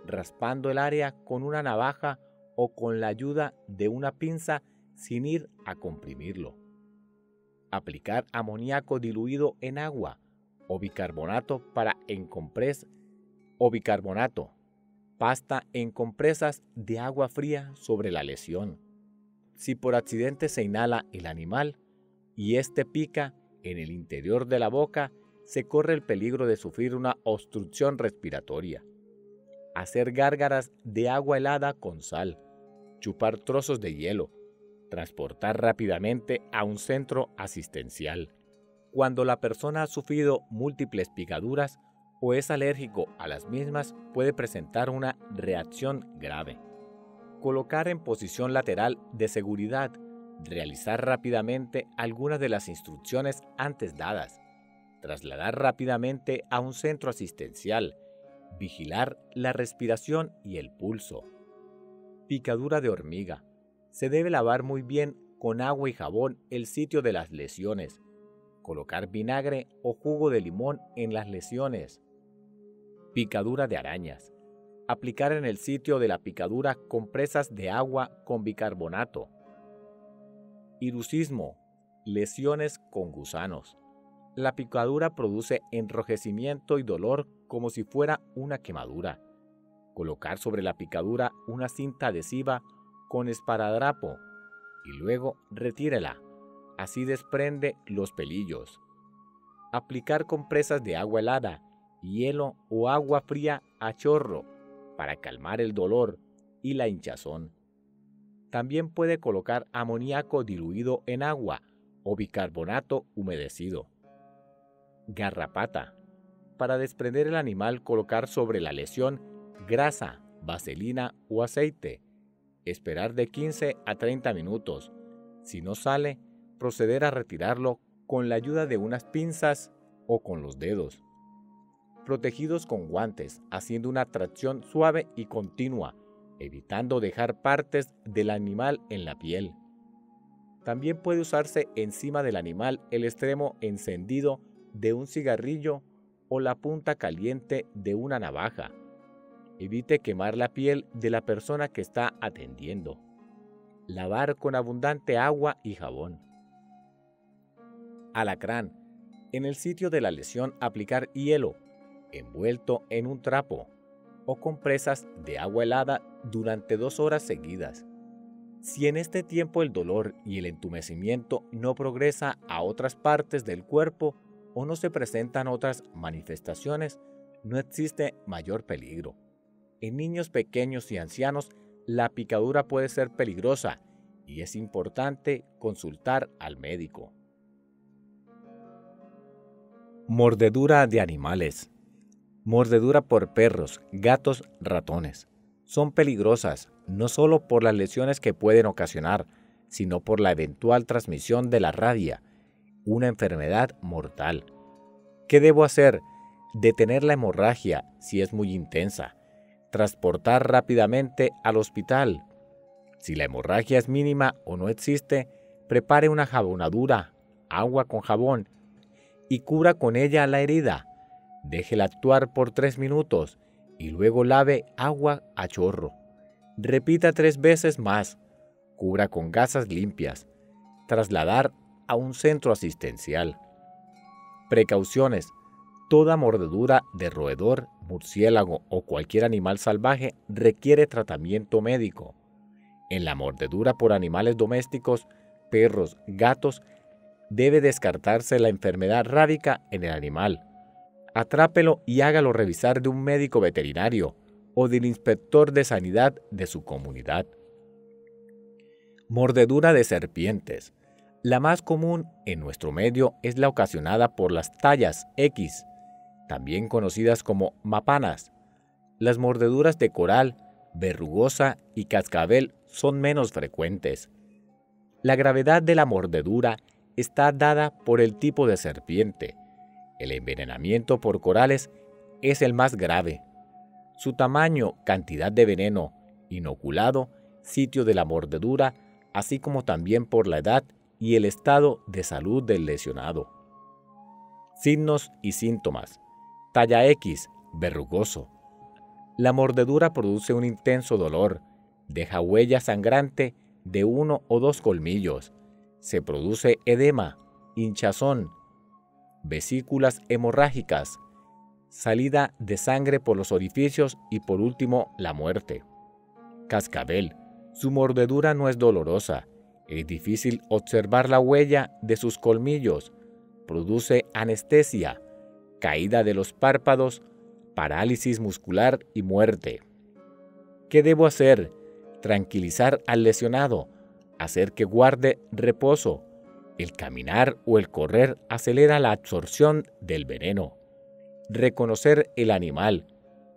raspando el área con una navaja o con la ayuda de una pinza sin ir a comprimirlo. Aplicar amoníaco diluido en agua o bicarbonato o bicarbonato, pasta en compresas de agua fría sobre la lesión. Si por accidente se inhala el animal y éste pica en el interior de la boca, se corre el peligro de sufrir una obstrucción respiratoria. Hacer gárgaras de agua helada con sal, chupar trozos de hielo, transportar rápidamente a un centro asistencial. Cuando la persona ha sufrido múltiples picaduras o es alérgico a las mismas, puede presentar una reacción grave. Colocar en posición lateral de seguridad, realizar rápidamente algunas de las instrucciones antes dadas, trasladar rápidamente a un centro asistencial, vigilar la respiración y el pulso. Picadura de hormiga. Se debe lavar muy bien con agua y jabón el sitio de las lesiones. Colocar vinagre o jugo de limón en las lesiones. Picadura de arañas. Aplicar en el sitio de la picadura compresas de agua con bicarbonato. Hirsutismo. Lesiones con gusanos. La picadura produce enrojecimiento y dolor como si fuera una quemadura. Colocar sobre la picadura una cinta adhesiva con esparadrapo y luego retírela. Así desprende los pelillos. Aplicar compresas de agua helada, hielo o agua fría a chorro para calmar el dolor y la hinchazón. También puede colocar amoníaco diluido en agua o bicarbonato humedecido. Garrapata. Para desprender el animal, colocar sobre la lesión grasa, vaselina o aceite. Esperar de 15 a 30 minutos. Si no sale, proceder a retirarlo con la ayuda de unas pinzas o con los dedos. Protegidos con guantes, haciendo una tracción suave y continua, evitando dejar partes del animal en la piel. También puede usarse encima del animal el extremo encendido de un cigarrillo o la punta caliente de una navaja. Evite quemar la piel de la persona que está atendiendo. Lavar con abundante agua y jabón. Alacrán. En el sitio de la lesión aplicar hielo, envuelto en un trapo, o compresas de agua helada durante 2 horas seguidas. Si en este tiempo el dolor y el entumecimiento no progresa a otras partes del cuerpo o no se presentan otras manifestaciones, no existe mayor peligro. En niños pequeños y ancianos, la picadura puede ser peligrosa y es importante consultar al médico. Mordedura de animales. Mordedura por perros, gatos, ratones. Son peligrosas no solo por las lesiones que pueden ocasionar, sino por la eventual transmisión de la rabia, una enfermedad mortal. ¿Qué debo hacer? Detener la hemorragia si es muy intensa. Transportar rápidamente al hospital. Si la hemorragia es mínima o no existe, prepare una jabonadura, agua con jabón, y cubra con ella la herida. Déjela actuar por 3 minutos y luego lave agua a chorro. Repita 3 veces más. Cubra con gasas limpias. Trasladar a un centro asistencial. Precauciones. Toda mordedura de roedor, murciélago o cualquier animal salvaje requiere tratamiento médico. En la mordedura por animales domésticos, perros, gatos, debe descartarse la enfermedad rábica en el animal. Atrápelo y hágalo revisar de un médico veterinario o del inspector de sanidad de su comunidad. Mordedura de serpientes. La más común en nuestro medio es la ocasionada por las tallas X, también conocidas como mapanas. Las mordeduras de coral, verrugosa y cascabel son menos frecuentes. La gravedad de la mordedura está dada por el tipo de serpiente. El envenenamiento por corales es el más grave. Su tamaño, cantidad de veneno inoculado, sitio de la mordedura, así como también por la edad y el estado de salud del lesionado. Signos y síntomas. Talla X, verrugoso. La mordedura produce un intenso dolor, deja huella sangrante de 1 o 2 colmillos. Se produce edema, hinchazón. vesículas hemorrágicas, salida de sangre por los orificios y por último la muerte. Cascabel. Su mordedura no es dolorosa. Es difícil observar la huella de sus colmillos. Produce anestesia, caída de los párpados, parálisis muscular y muerte. ¿Qué debo hacer? Tranquilizar al lesionado, hacer que guarde reposo. El caminar o el correr acelera la absorción del veneno. Reconocer el animal,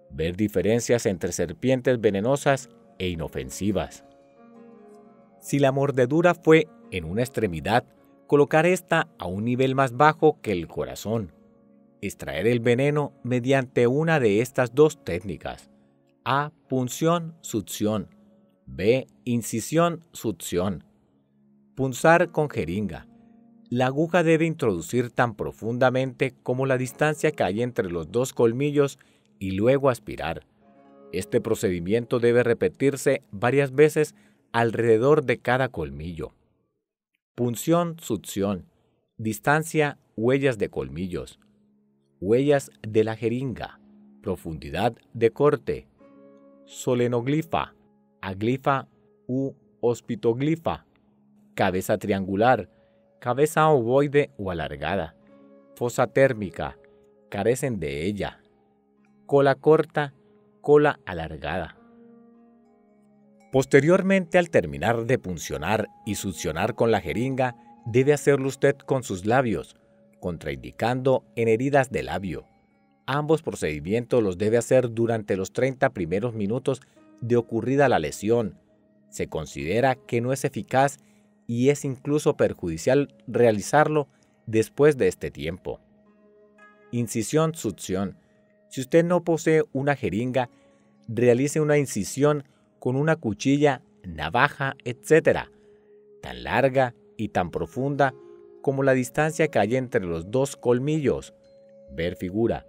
ver diferencias entre serpientes venenosas e inofensivas. Si la mordedura fue en una extremidad, colocar esta a un nivel más bajo que el corazón. Extraer el veneno mediante una de estas dos técnicas. A. Punción, succión. B. Incisión, succión. Punzar con jeringa. La aguja debe introducir tan profundamente como la distancia que hay entre los dos colmillos y luego aspirar. Este procedimiento debe repetirse varias veces alrededor de cada colmillo. Punción, succión. Distancia, huellas de colmillos. Huellas de la jeringa. Profundidad de corte. Solenoglifa, aglifa u hospitoglifa. Cabeza triangular, cabeza ovoide o alargada. Fosa térmica, carecen de ella. Cola corta, cola alargada. Posteriormente, al terminar de puncionar y succionar con la jeringa, debe hacerlo usted con sus labios, contraindicando en heridas de labio. Ambos procedimientos los debe hacer durante los 30 primeros minutos de ocurrida la lesión. Se considera que no es eficaz y es incluso perjudicial realizarlo después de este tiempo. Incisión, succión. Si usted no posee una jeringa, realice una incisión con una cuchilla, navaja, etc., tan larga y tan profunda como la distancia que hay entre los dos colmillos, ver figura,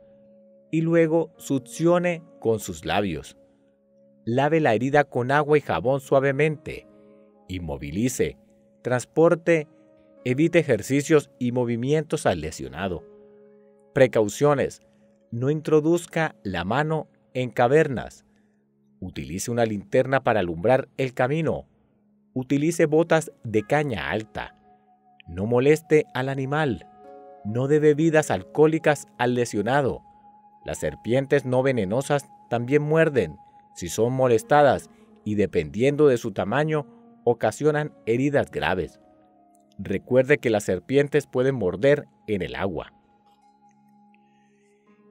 y luego succione con sus labios. Lave la herida con agua y jabón suavemente, inmovilice, transporte, evite ejercicios y movimientos al lesionado. Precauciones: no introduzca la mano en cavernas. Utilice una linterna para alumbrar el camino. Utilice botas de caña alta. No moleste al animal. No dé bebidas alcohólicas al lesionado. Las serpientes no venenosas también muerden si son molestadas y, dependiendo de su tamaño, ocasionan heridas graves. Recuerde que las serpientes pueden morder en el agua.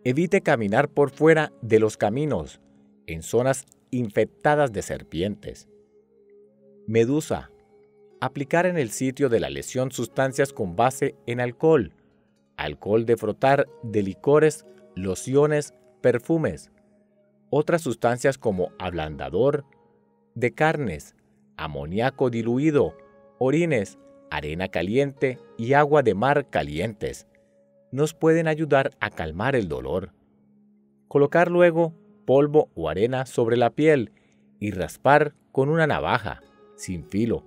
Evite caminar por fuera de los caminos, en zonas infectadas de serpientes. Medusa. Aplicar en el sitio de la lesión sustancias con base en alcohol, alcohol de frotar de licores, lociones, perfumes. Otras sustancias como ablandador de carnes, amoníaco diluido, orines, arena caliente y agua de mar calientes nos pueden ayudar a calmar el dolor. Colocar luego polvo o arena sobre la piel y raspar con una navaja, sin filo,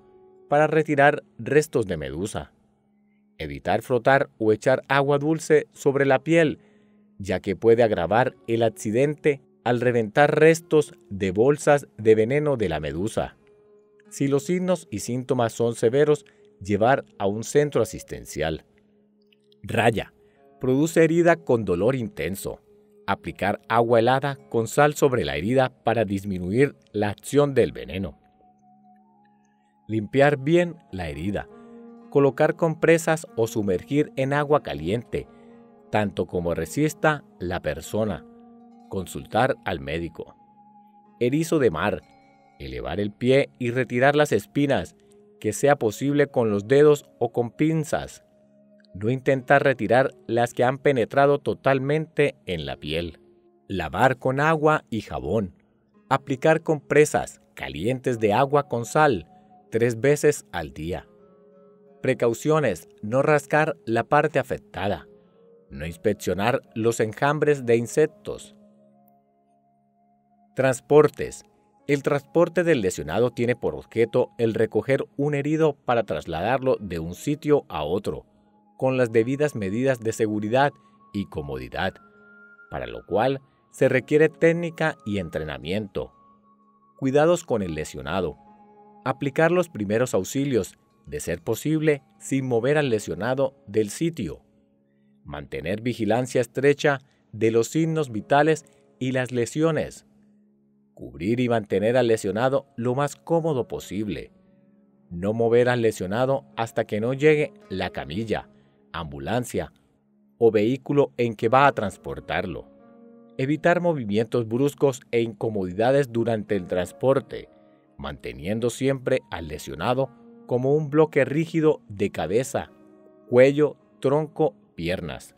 para retirar restos de medusa. Evitar frotar o echar agua dulce sobre la piel, ya que puede agravar el accidente al reventar restos de bolsas de veneno de la medusa. Si los signos y síntomas son severos, llevar a un centro asistencial. Raya. Produce herida con dolor intenso. Aplicar agua helada con sal sobre la herida para disminuir la acción del veneno. Limpiar bien la herida. Colocar compresas o sumergir en agua caliente, tanto como resista la persona. Consultar al médico. Erizo de mar. Elevar el pie y retirar las espinas, que sea posible con los dedos o con pinzas. No intentar retirar las que han penetrado totalmente en la piel. Lavar con agua y jabón. Aplicar compresas calientes de agua con sal 3 veces al día. Precauciones: no rascar la parte afectada. No inspeccionar los enjambres de insectos. Transportes. El transporte del lesionado tiene por objeto el recoger un herido para trasladarlo de un sitio a otro, con las debidas medidas de seguridad y comodidad, para lo cual se requiere técnica y entrenamiento. Cuidados con el lesionado. Aplicar los primeros auxilios, de ser posible, sin mover al lesionado del sitio. Mantener vigilancia estrecha de los signos vitales y las lesiones. Cubrir y mantener al lesionado lo más cómodo posible. No mover al lesionado hasta que no llegue la camilla, ambulancia o vehículo en que va a transportarlo. Evitar movimientos bruscos e incomodidades durante el transporte, manteniendo siempre al lesionado como un bloque rígido de cabeza, cuello, tronco, piernas.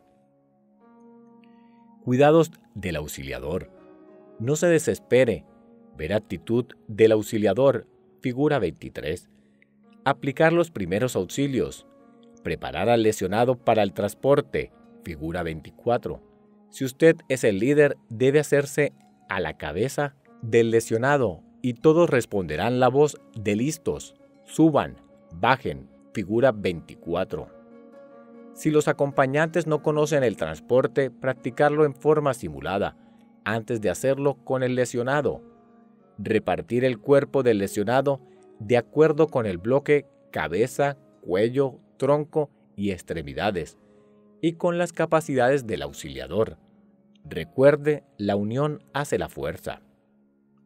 Cuidados del auxiliador. No se desespere. Ver actitud del auxiliador, figura 23. Aplicar los primeros auxilios. Preparar al lesionado para el transporte, figura 24. Si usted es el líder, debe hacerse a la cabeza del lesionado y todos responderán la voz de listos. Suban, bajen, figura 24. Si los acompañantes no conocen el transporte, practicarlo en forma simulada, antes de hacerlo con el lesionado. Repartir el cuerpo del lesionado de acuerdo con el bloque cabeza, cuello, tronco y extremidades, y con las capacidades del auxiliador. Recuerde, la unión hace la fuerza.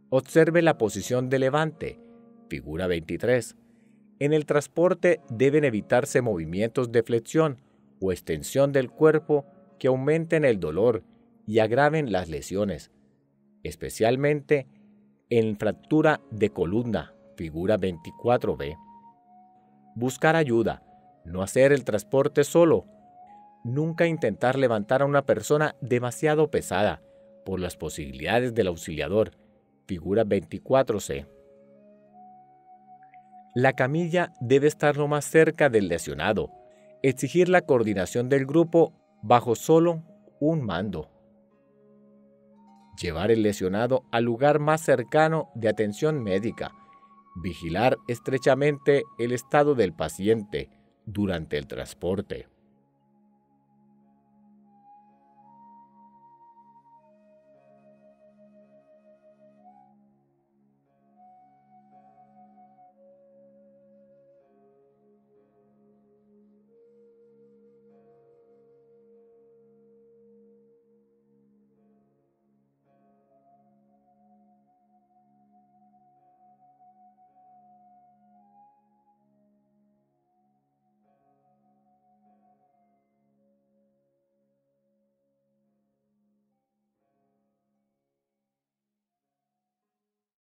Observe la posición de levante, figura 23. En el transporte deben evitarse movimientos de flexión o extensión del cuerpo que aumenten el dolor y agraven las lesiones, especialmente en fractura de columna, figura 24b. Buscar ayuda, no hacer el transporte solo. Nunca intentar levantar a una persona demasiado pesada por las posibilidades del auxiliador, figura 24c. La camilla debe estar lo más cerca del lesionado. Exigir la coordinación del grupo bajo solo un mando. Llevar el lesionado al lugar más cercano de atención médica. Vigilar estrechamente el estado del paciente durante el transporte.